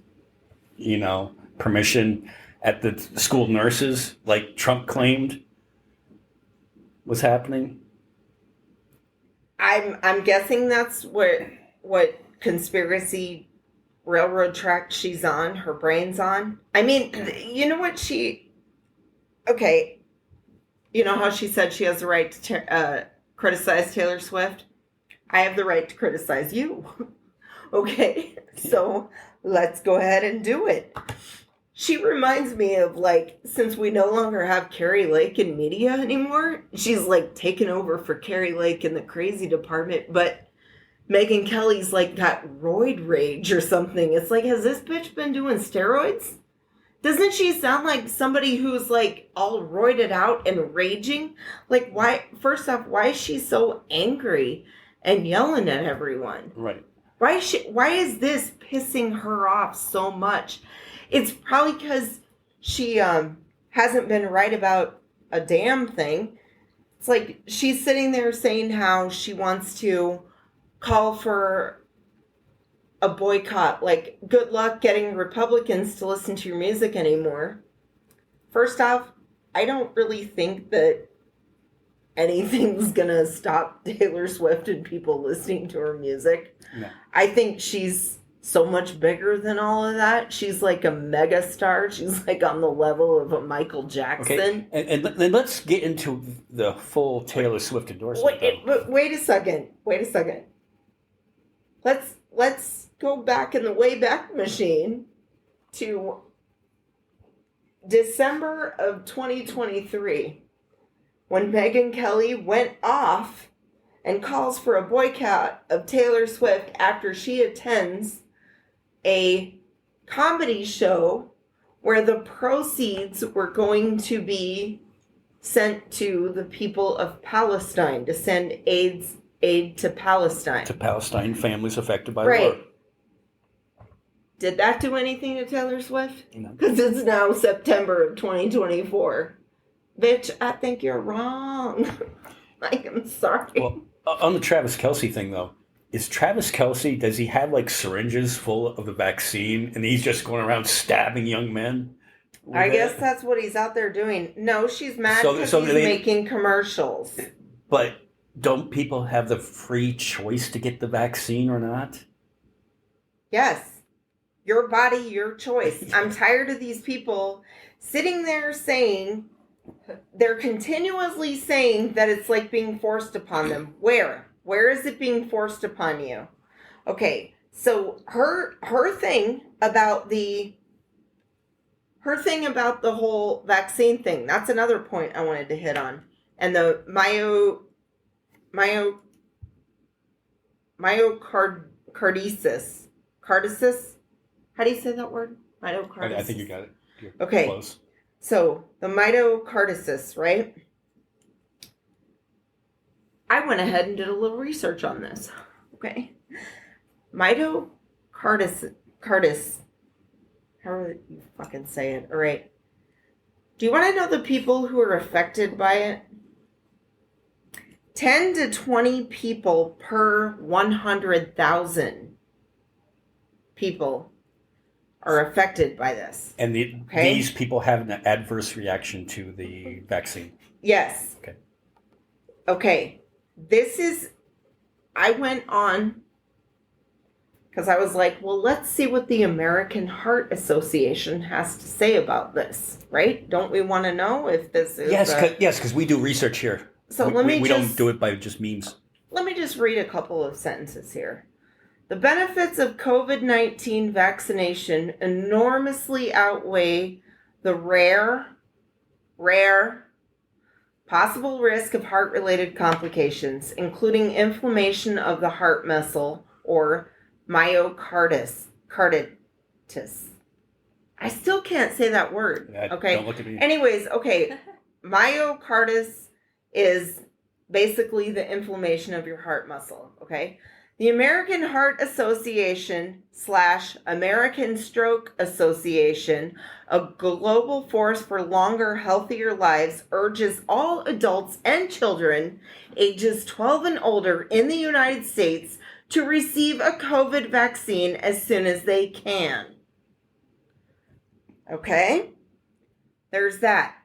permission? At the school nurses, like Trump claimed was happening? I'm guessing that's what conspiracy railroad track she's on, her brain's on. I mean, you know what okay, you know how she said she has the right to criticize Taylor Swift? I have the right to criticize you. Okay, so let's go ahead and do it. She reminds me of, like, since we no longer have Carrie Lake in media anymore, she's, like, taken over for Carrie Lake in the crazy department, but Megyn Kelly's, like, got roid rage or something. It's like, has this bitch been doing steroids? Doesn't she sound like somebody who's, like, all roided out and raging? Like, why, first off, why is she so angry and yelling at everyone? Right. Why is this pissing her off so much? It's probably because she hasn't been right about a damn thing. It's like she's sitting there saying how she wants to call for a boycott. Like, good luck getting Republicans to listen to your music anymore. First off, I don't really think that anything's gonna stop Taylor Swift and people listening to her music. No. I think she's so much bigger than all of that. She's like a mega star. She's like on the level of a Michael Jackson. Okay, and then let's get into the full Taylor Swift endorsement. Wait a second. Let's go back in the Wayback Machine to December of 2023, when Megyn Kelly went off and calls for a boycott of Taylor Swift after she attends a comedy show where the proceeds were going to be sent to the people of Palestine, to send aid to Palestine. To Palestine families affected by right. war. Did that do anything to Taylor Swift? No. Because it's now September of 2024. Bitch, I think you're wrong. Like, I'm sorry. Well, on the Travis Kelce thing, though, is Travis Kelce, does he have, like, syringes full of the vaccine, and he's just going around stabbing young men? I guess that's what he's out there doing. No, she's mad because he's making commercials. But don't people have the free choice to get the vaccine or not? Yes. Your body, your choice. I'm tired of these people sitting there saying, they're continuously saying that it's like being forced upon them. Where? Where is it being forced upon you? Okay, so her thing about the whole vaccine thing, that's another point I wanted to hit on. And the myocarditis. How do you say that word? Myocarditis. I think you got it. You're okay. Close. So, the myocarditis, right? I went ahead and did a little research on this. Okay. Myocarditis. However you fucking say it. All right. Do you want to know the people who are affected by it? 10 to 20 people per 100,000 people are affected by this. And these people have an adverse reaction to the vaccine. Yes. Okay. I went on because I was like, well, let's see what the American Heart Association has to say about this, right? Don't we want to know if this is... Yes, because we do research here. So we don't do it by just memes. Let me just read a couple of sentences here. The benefits of COVID-19 vaccination enormously outweigh the rare possible risk of heart-related complications, including inflammation of the heart muscle or myocarditis. I still can't say that word. Okay. Don't look at me. Anyways, okay. Myocarditis is basically the inflammation of your heart muscle. Okay. The American Heart Association / American Stroke Association, a global force for longer, healthier lives, urges all adults and children ages 12 and older in the United States to receive a COVID vaccine as soon as they can. Okay? There's that.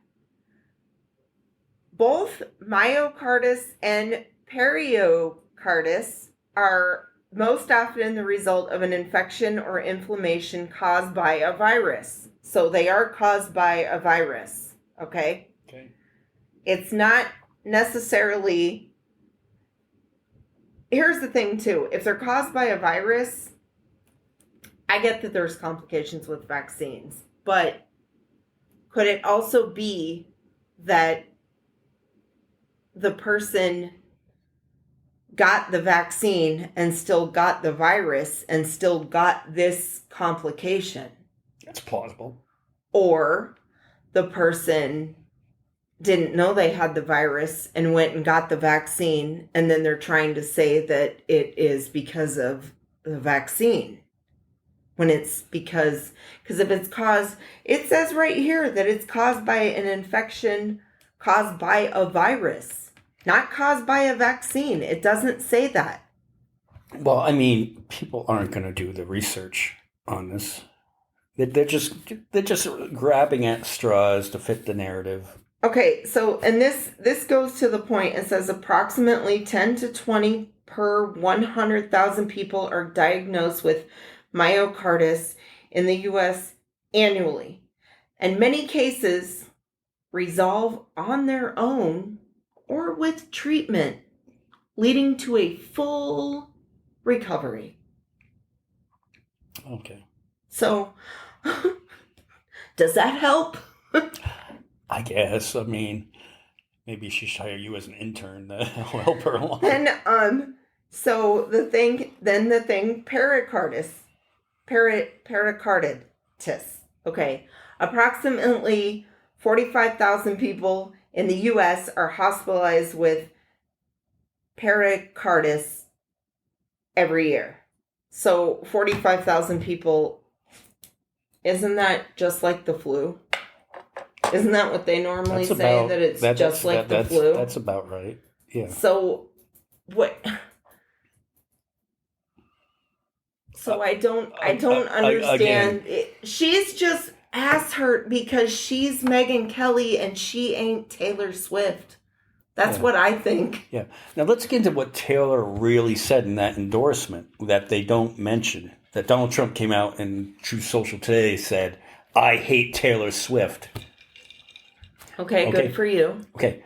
Both myocarditis and pericarditis are most often the result of an infection or inflammation caused by a virus. So they are caused by a virus, okay? Okay. It's not necessarily... Here's the thing, too. If they're caused by a virus, I get that there's complications with vaccines. But could it also be that the person got the vaccine and still got the virus and still got this complication? That's plausible. Or the person didn't know they had the virus and went and got the vaccine, and then they're trying to say that it is because of the vaccine. When it's because if it's caused, it says right here that it's caused by an infection caused by a virus, not caused by a vaccine. It doesn't say that. Well, I mean, people aren't going to do the research on this. They're just grabbing at straws to fit the narrative. Okay, so, and this goes to the point. It says approximately 10 to 20 per 100,000 people are diagnosed with myocarditis in the U.S. annually. And many cases resolve on their own or with treatment, leading to a full recovery. Okay. So, does that help? I guess. I mean, maybe she should hire you as an intern to help her along. And so the thing, pericarditis. Okay, approximately 45,000 people in the U.S. are hospitalized with pericarditis every year. So 45,000 people. Isn't that just like the flu? Isn't that what they normally say? That it's just like the flu? That's about right. Yeah. So what? So I don't understand. She's just ass hurt because she's Megyn Kelly and she ain't Taylor Swift. That's what I think. Yeah. Now let's get into what Taylor really said in that endorsement that they don't mention. That Donald Trump came out in True Social today said, "I hate Taylor Swift." Okay, good for you. Okay.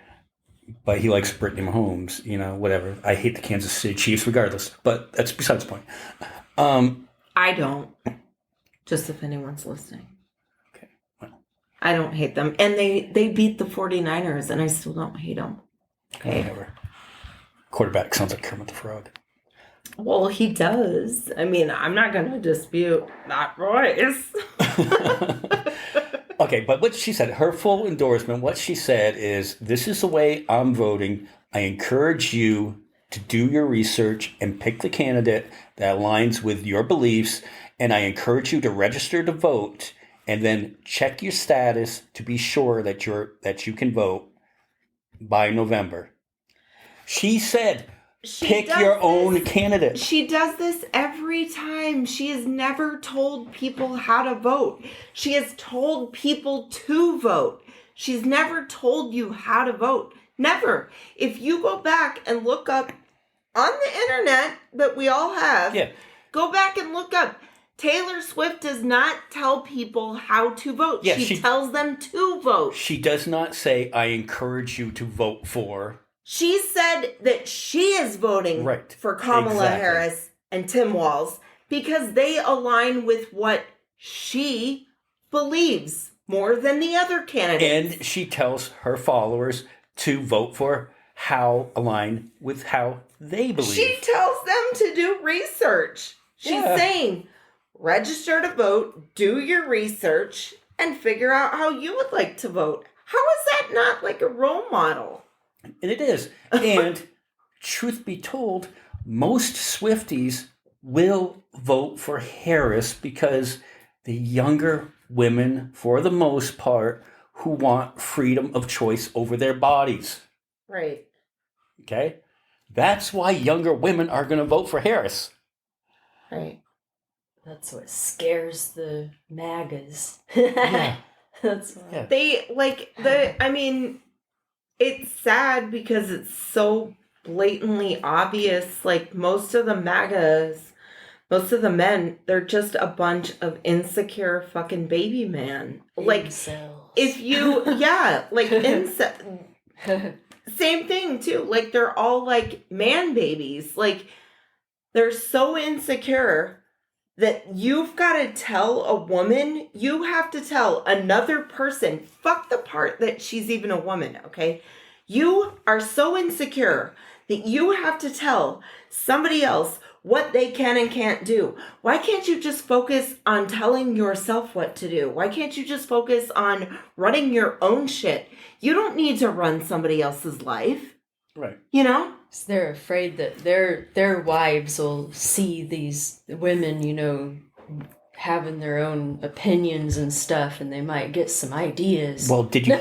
But he likes Brittany Mahomes, whatever. I hate the Kansas City Chiefs regardless. But that's besides the point. I don't. Just if anyone's listening. Okay. Well. I don't hate them. And they beat the 49ers and I still don't hate them. Okay. Whatever. Quarterback sounds like Kermit the Frog. Well, he does. I mean, I'm not going to dispute that voice. Okay, but what she said, her full endorsement, what she said is, this is the way I'm voting. I encourage you to do your research and pick the candidate that aligns with your beliefs. And I encourage you to register to vote and then check your status to be sure that you can vote by November. She said, pick your own candidate. She does this every time. She has never told people how to vote. She has told people to vote. She's never told you how to vote. Never. If you go back and look up on the internet that we all have, go back and look up. Taylor Swift does not tell people how to vote. Yeah, she tells them to vote. She does not say, I encourage you to vote for. She said that she is voting for Kamala Harris and Tim Walz because they align with what she believes more than the other candidates. And she tells her followers to vote for how align with how they believe. She tells them to do research. She's saying, register to vote, do your research, and figure out how you would like to vote. How is that not like a role model? And it is. And truth be told, most Swifties will vote for Harris because the younger women, for the most part, who want freedom of choice over their bodies. Right. Okay? That's why younger women are going to vote for Harris. Right. That's what scares the MAGAs. Yeah. That's why. Yeah. They, I mean, it's sad because it's so blatantly obvious. Like, most of the MAGAs, most of the men, they're just a bunch of insecure fucking baby man. Like, Incels. if you, same thing too. Like, they're all like man babies. Like, they're so insecure that you've got to tell a woman, you have to tell another person, fuck the part that she's even a woman, okay? You are so insecure that you have to tell somebody else what they can and can't do. Why can't you just focus on telling yourself what to do? Why can't you just focus on running your own shit? You don't need to run somebody else's life. Right. You know? So they're afraid that their wives will see these women, you know, having their own opinions and stuff, and they might get some ideas. Well, did you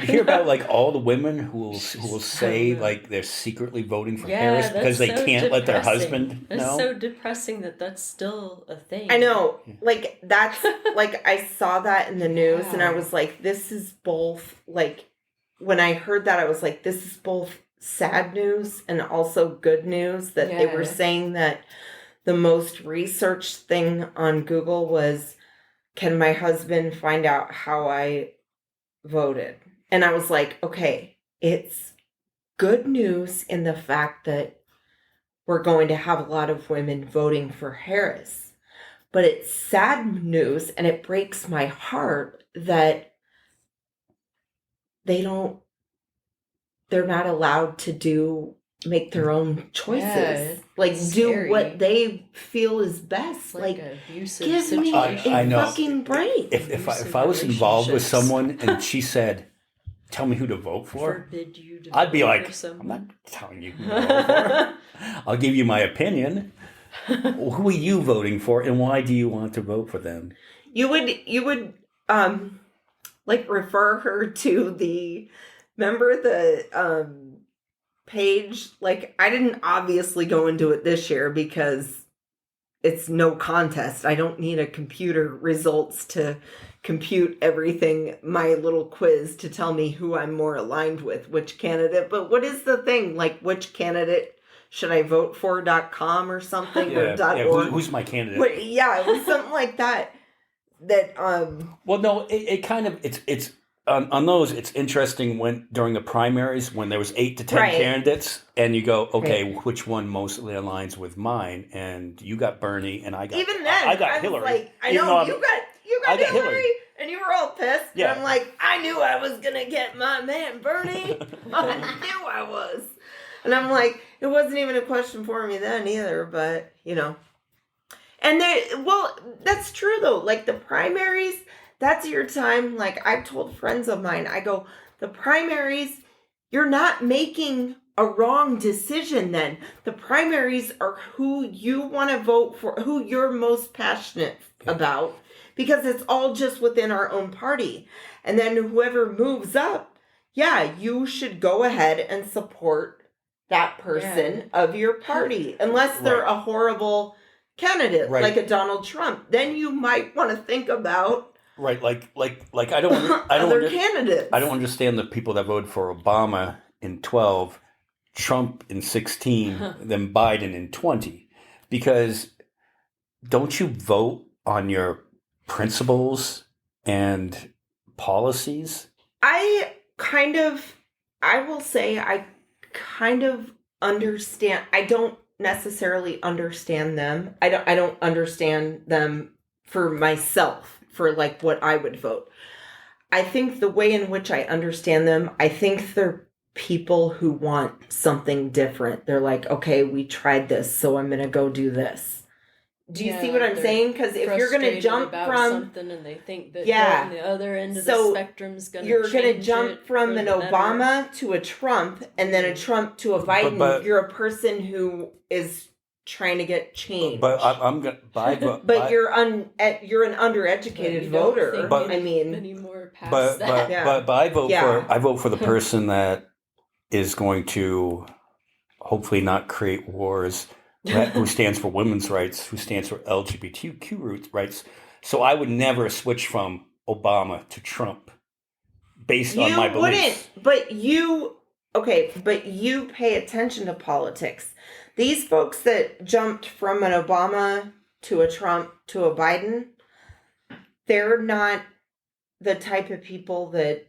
hear about like all the women who will say like they're secretly voting for Harris because they can't let their husband know? It's so depressing that that's still a thing. I know, like that's like I saw that in the news, and I was like, this is both like when I heard that I was like, this is both sad news and also good news that they were saying that the most researched thing on Google was, can my husband find out how I voted? And I was like, okay, it's good news in the fact that we're going to have a lot of women voting for Harris. But it's sad news, and it breaks my heart that they're not allowed to make their own choices. Like, do what they feel is best. Like abusive give me a fucking break. If I was involved with someone and she said, tell me who to vote for, I'd be like, I'm not telling you who to vote for. I'll give you my opinion. Who are you voting for, and why do you want to vote for them? You would like refer her to remember the page, like I didn't obviously go into it this year because it's no contest. I don't need a computer results to compute everything, my little quiz to tell me who I'm more aligned with, which candidate. But what is the thing? Like, which candidate should I vote for.com or something? Or .org? Who's my candidate? But, yeah, it was something like that. Well, no, it kind of, it's on those, it's interesting when during the primaries when there was 8 to 10 candidates, and you go, okay, which one mostly aligns with mine? And you got Bernie, and I got I got Hillary. Like, I know you got Hillary, and you were all pissed. Yeah. And I'm like, I knew I was gonna get my man Bernie. I knew I was. And I'm like, it wasn't even a question for me then either, but you know. And that's true though. Like the primaries, that's your time. Like I've told friends of mine, I go, the primaries, you're not making a wrong decision then. The primaries are who you want to vote for, who you're most passionate about, because it's all just within our own party. And then whoever moves up, you should go ahead and support that person of your party. Unless they're a horrible candidate, like a Donald Trump. Then you might want to think about I don't other candidates. I don't understand the people that voted for Obama in 12, Trump in 16, then Biden in 20. Because don't you vote on your principles and policies? I will say I kind of understand. I don't necessarily understand them. I don't understand them for myself, for like what I would vote. I think the way in which I understand them, I think they're people who want something different. They're like, okay, we tried this, so I'm going to go do this. Do you see what I'm saying? Because if you're going to jump from something and they think that going the other end of the spectrum is going to you're going to jump from an Obama to a Trump and then a Trump to a Biden. But you're a person who is trying to get change. But I'm going. But you're an undereducated voter. But I mean, anymore past that. But I vote for the person that is going to hopefully not create wars. Who stands for women's rights, who stands for LGBTQ rights. So I would never switch from Obama to Trump based on my beliefs. But you pay attention to politics. These folks that jumped from an Obama to a Trump to a Biden, they're not the type of people that,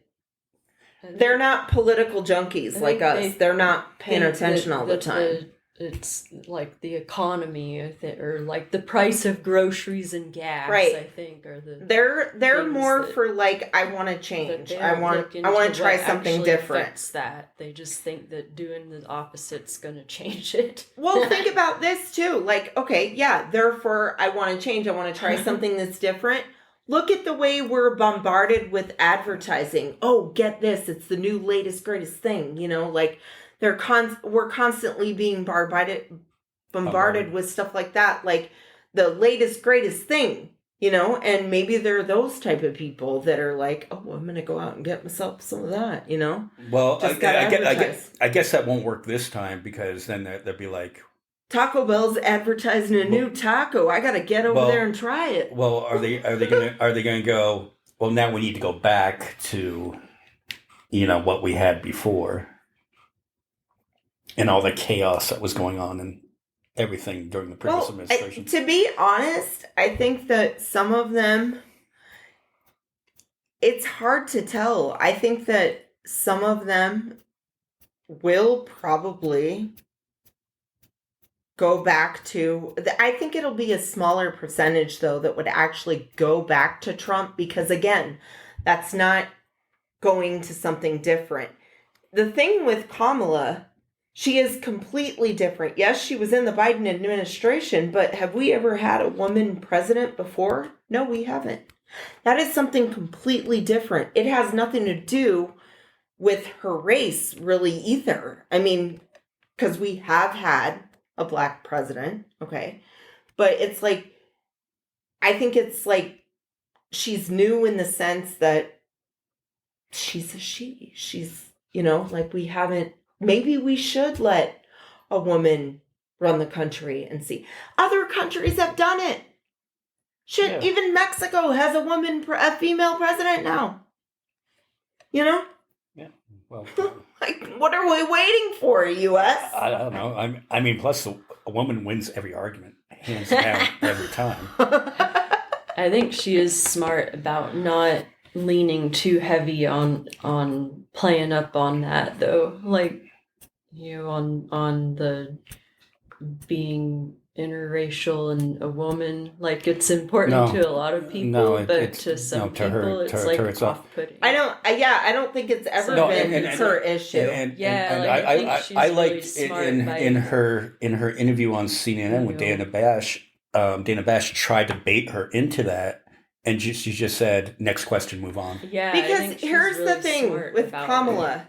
they're not political junkies like us. They're not paying attention all the time. It's like the economy, or like the price of groceries and gas. Right. I think are the. They're more for like, I want to change. I want to try something different. That they just think that doing the opposite's going to change it. Well, think about this too. Like, okay, therefore I want to change. I want to try something that's different. Look at the way we're bombarded with advertising. Oh, get this! It's the new, latest, greatest thing. You know, like. we're constantly being bombarded with stuff like that, like the latest greatest thing, and maybe there are those type of people that are like, oh, I'm gonna go out and get myself some of that, Well, Just gotta advertise. I guess that won't work this time, because then they'll be like, Taco Bell's advertising a new taco. I gotta get over there and try it. well, are they gonna go, well, now we need to go back to what we had before, and all the chaos that was going on and everything during the previous administration. To be honest, I think that some of them, it's hard to tell. I think that some of them will probably go back to, I think it'll be a smaller percentage, though, that would actually go back to Trump, because, again, that's not going to something different. The thing with Kamala, she is completely different. Yes, she was in the Biden administration, but have we ever had a woman president before? No, we haven't. That is something completely different. It has nothing to do with her race, really, either. I mean, because we have had a black president, okay? But it's like, I think it's like she's new in the sense that she's a she. She's, like we haven't, maybe we should let a woman run the country and see. Other countries have done it. Shit, yeah. Even Mexico has a female president now. Yeah, well... Like, what are we waiting for, U.S.? I don't know. I mean, plus a woman wins every argument, hands down, every time. I think she is smart about not leaning too heavy on playing up on that, though. Like, on the being interracial and a woman, like, it's important to a lot of people, but to some people it's like off-putting. I don't think it's ever been her issue. I liked in her interview on CNN with Dana Bash. Dana Bash tried to bait her into that, and she just said, "Next question, move on." Yeah, because here's really the thing with Kamala.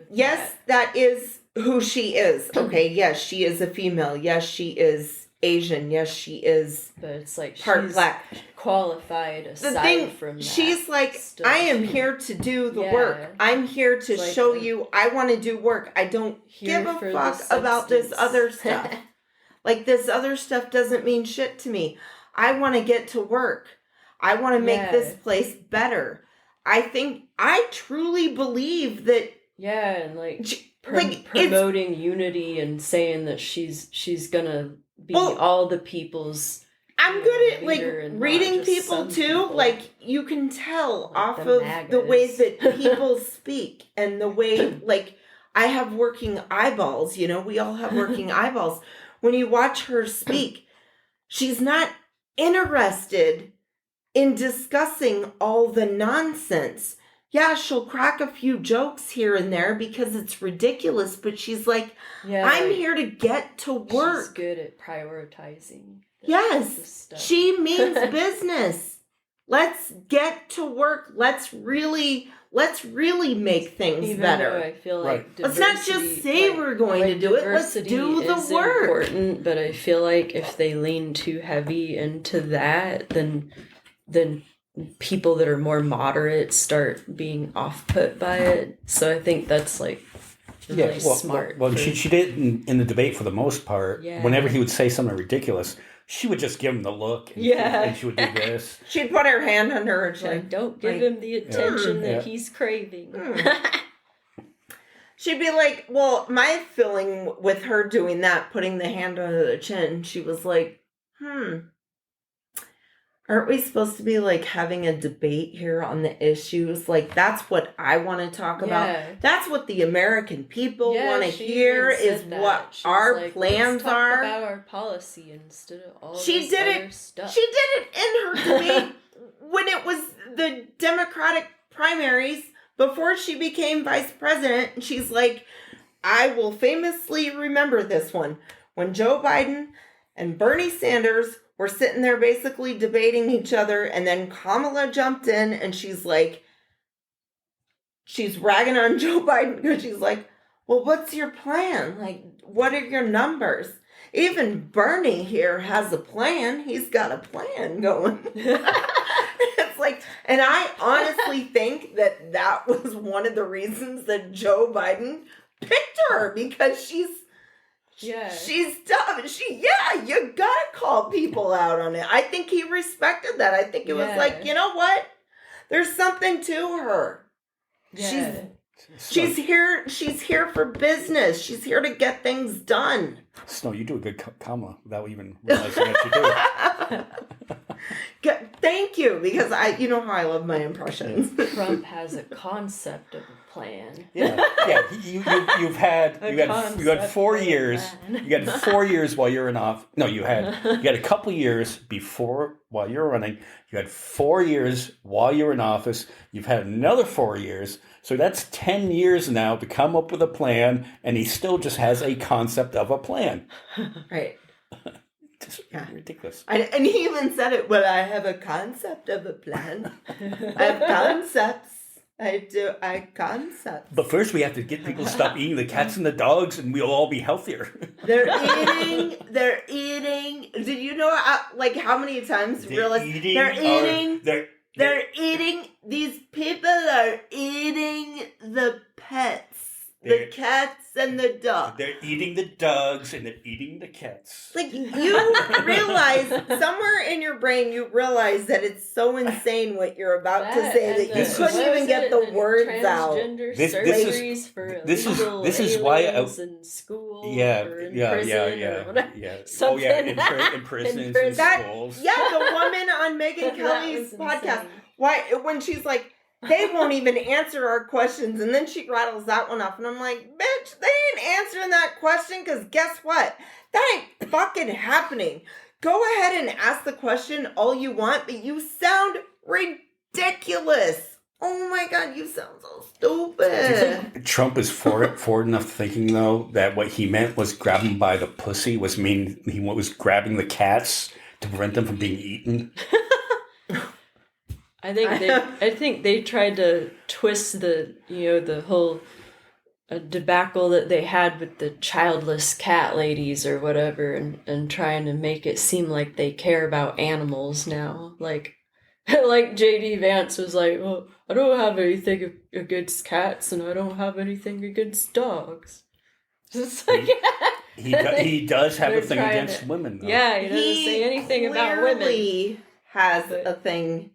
Yes, that is who she is. Okay, yes, she is a female. Yes, she is Asian. Yes, she is. But it's like part she's black. Qualified aside from that. She's like, I am here to do the work. I'm here to show you I want to do work. I don't give a fuck about this other stuff. Like, this other stuff doesn't mean shit to me. I want to get to work. I want to make this place better. I truly believe that. Yeah, and promoting unity and saying that she's gonna be all the people's. I'm good at reading people too. Like, you can tell off of the way that people speak and the way I have working eyeballs. We all have working eyeballs. When you watch her speak, she's not interested in discussing all the nonsense. Yeah, she'll crack a few jokes here and there because it's ridiculous, but she's like, I'm here to get to work. She's good at prioritizing. Yes, she means business. Let's get to work. Let's really make things better. I feel like let's not just say we're going to do it. Let's do the work. Important, but I feel like if they lean too heavy into that, then people that are more moderate start being off put by it. So I think that's really smart. Well, she did in the debate for the most part. Yeah. Whenever he would say something ridiculous, she would just give him the look. And she would do this. She'd put her hand under her chin. Don't give him the attention that he's craving. She'd be like, well, my feeling with her doing that, putting the hand under the chin, she was like, aren't we supposed to be having a debate here on the issues? That's what I want to talk about. That's what the American people want to hear is what our plans are. Talk about our policy instead of all this other stuff. She did it in her debate when it was the Democratic primaries before she became vice president. And she's like, I will famously remember this one. When Joe Biden and Bernie Sanders were sitting there basically debating each other, and then Kamala jumped in and she's ragging on Joe Biden because she's like, well, what's your plan? Like, what are your numbers? Even Bernie here has a plan. He's got a plan going. It's like, and I honestly think that was one of the reasons that Joe Biden picked her, because she's tough. You gotta call people out on it. I think he respected that. I think it was like, you know what? There's something to her. Yeah. She's here for business. She's here to get things done. Snow, you do a good comma without even realizing that you do. Thank you, because you know how I love my impressions. Trump has a concept of a plan. Yeah. You had 4 years. Plan. You had 4 years while you're in office. No, you had a couple years before while you're running. You had 4 years while you were in office. You've had another 4 years. So that's 10 years now to come up with a plan, and he still just has a concept of a plan. Right. Just ridiculous. And he even said it, well, I have a concept of a plan. I have concepts. I concepts. But first we have to get people to stop eating the cats and the dogs, and we'll all be healthier. They're eating. Did you know how many times you realize they're eating, these people are eating the pets. The cats and the dogs. They're eating the dogs and they're eating the cats. Like, you realize, somewhere in your brain, you realize that it's so insane what you're about to say that you couldn't even get the words out. This is why in school or in prison or whatever. In prisons and schools. Yeah, the woman on Megyn Kelly's podcast. Why, when she's like, they won't even answer our questions, and then she rattles that one off, and I'm like, bitch, they ain't answering that question, because guess what? That ain't fucking happening. Go ahead and ask the question all you want, but you sound ridiculous. Oh my God, you sound so stupid. Do you think Trump is forward enough thinking, though, that what he meant was grab him by the pussy he was grabbing the cats to prevent them from being eaten? I think they tried to twist the whole debacle that they had with the childless cat ladies or whatever, and trying to make it seem like they care about animals now. Like JD Vance was like, well, I don't have anything against cats, and I don't have anything against dogs. It's like, he does have a thing against women, though. Yeah, he doesn't say anything about women. He has a thing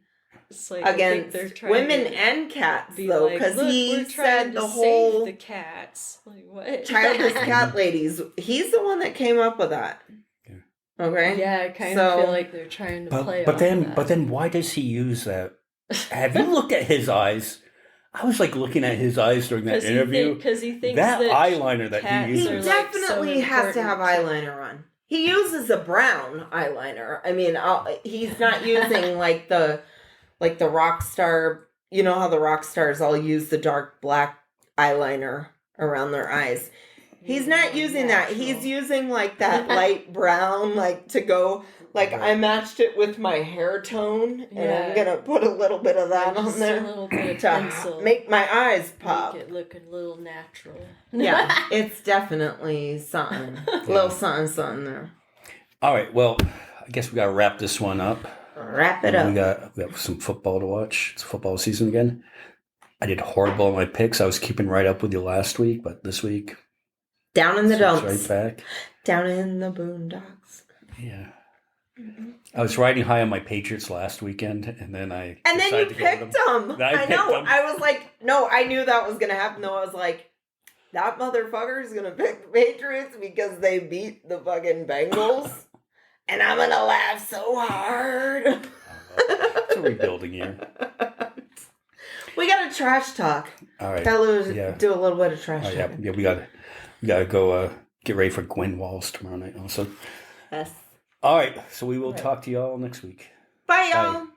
like, against women and cats, though, because he said the whole save the cats. Like, what? Childless cat ladies. He's the one that came up with that. Yeah. Okay. Yeah, I kind of feel like they're trying to play. But then, why does he use that? Have you looked at his eyes? I was like looking at his eyes during that interview. Because he thinks that eyeliner that he uses. He definitely has to have eyeliner on. He uses a brown eyeliner. I mean, he's not using like the rock star. You know how the rock stars all use the dark black eyeliner around their eyes. He's not using that. He's using like that light brown, like to go. Like I matched it with my hair tone, and I'm gonna put a little bit of that on there, a little bit of pencil, make my eyes pop, make it look a little natural. Yeah, it's definitely something, a little something there. All right, well, I guess we gotta wrap this one up. Wrap it up. We got some football to watch. It's football season again. I did horrible on my picks. I was keeping right up with you last week, but this week down in the dumps, right back, down in the boondocks. Yeah. Mm-hmm. I was riding high on my Patriots last weekend, and then then you picked them. I know. I was like, no, I knew that was going to happen, though. I was like, that motherfucker is going to pick the Patriots because they beat the fucking Bengals, and I'm going to laugh so hard. It's a rebuilding year. We got a trash talk. All right. Do a little bit of trash talk. Yeah, we got to go get ready for Gwen Walls tomorrow night also. Yes. All right, so we will talk to you all next week. Bye, y'all.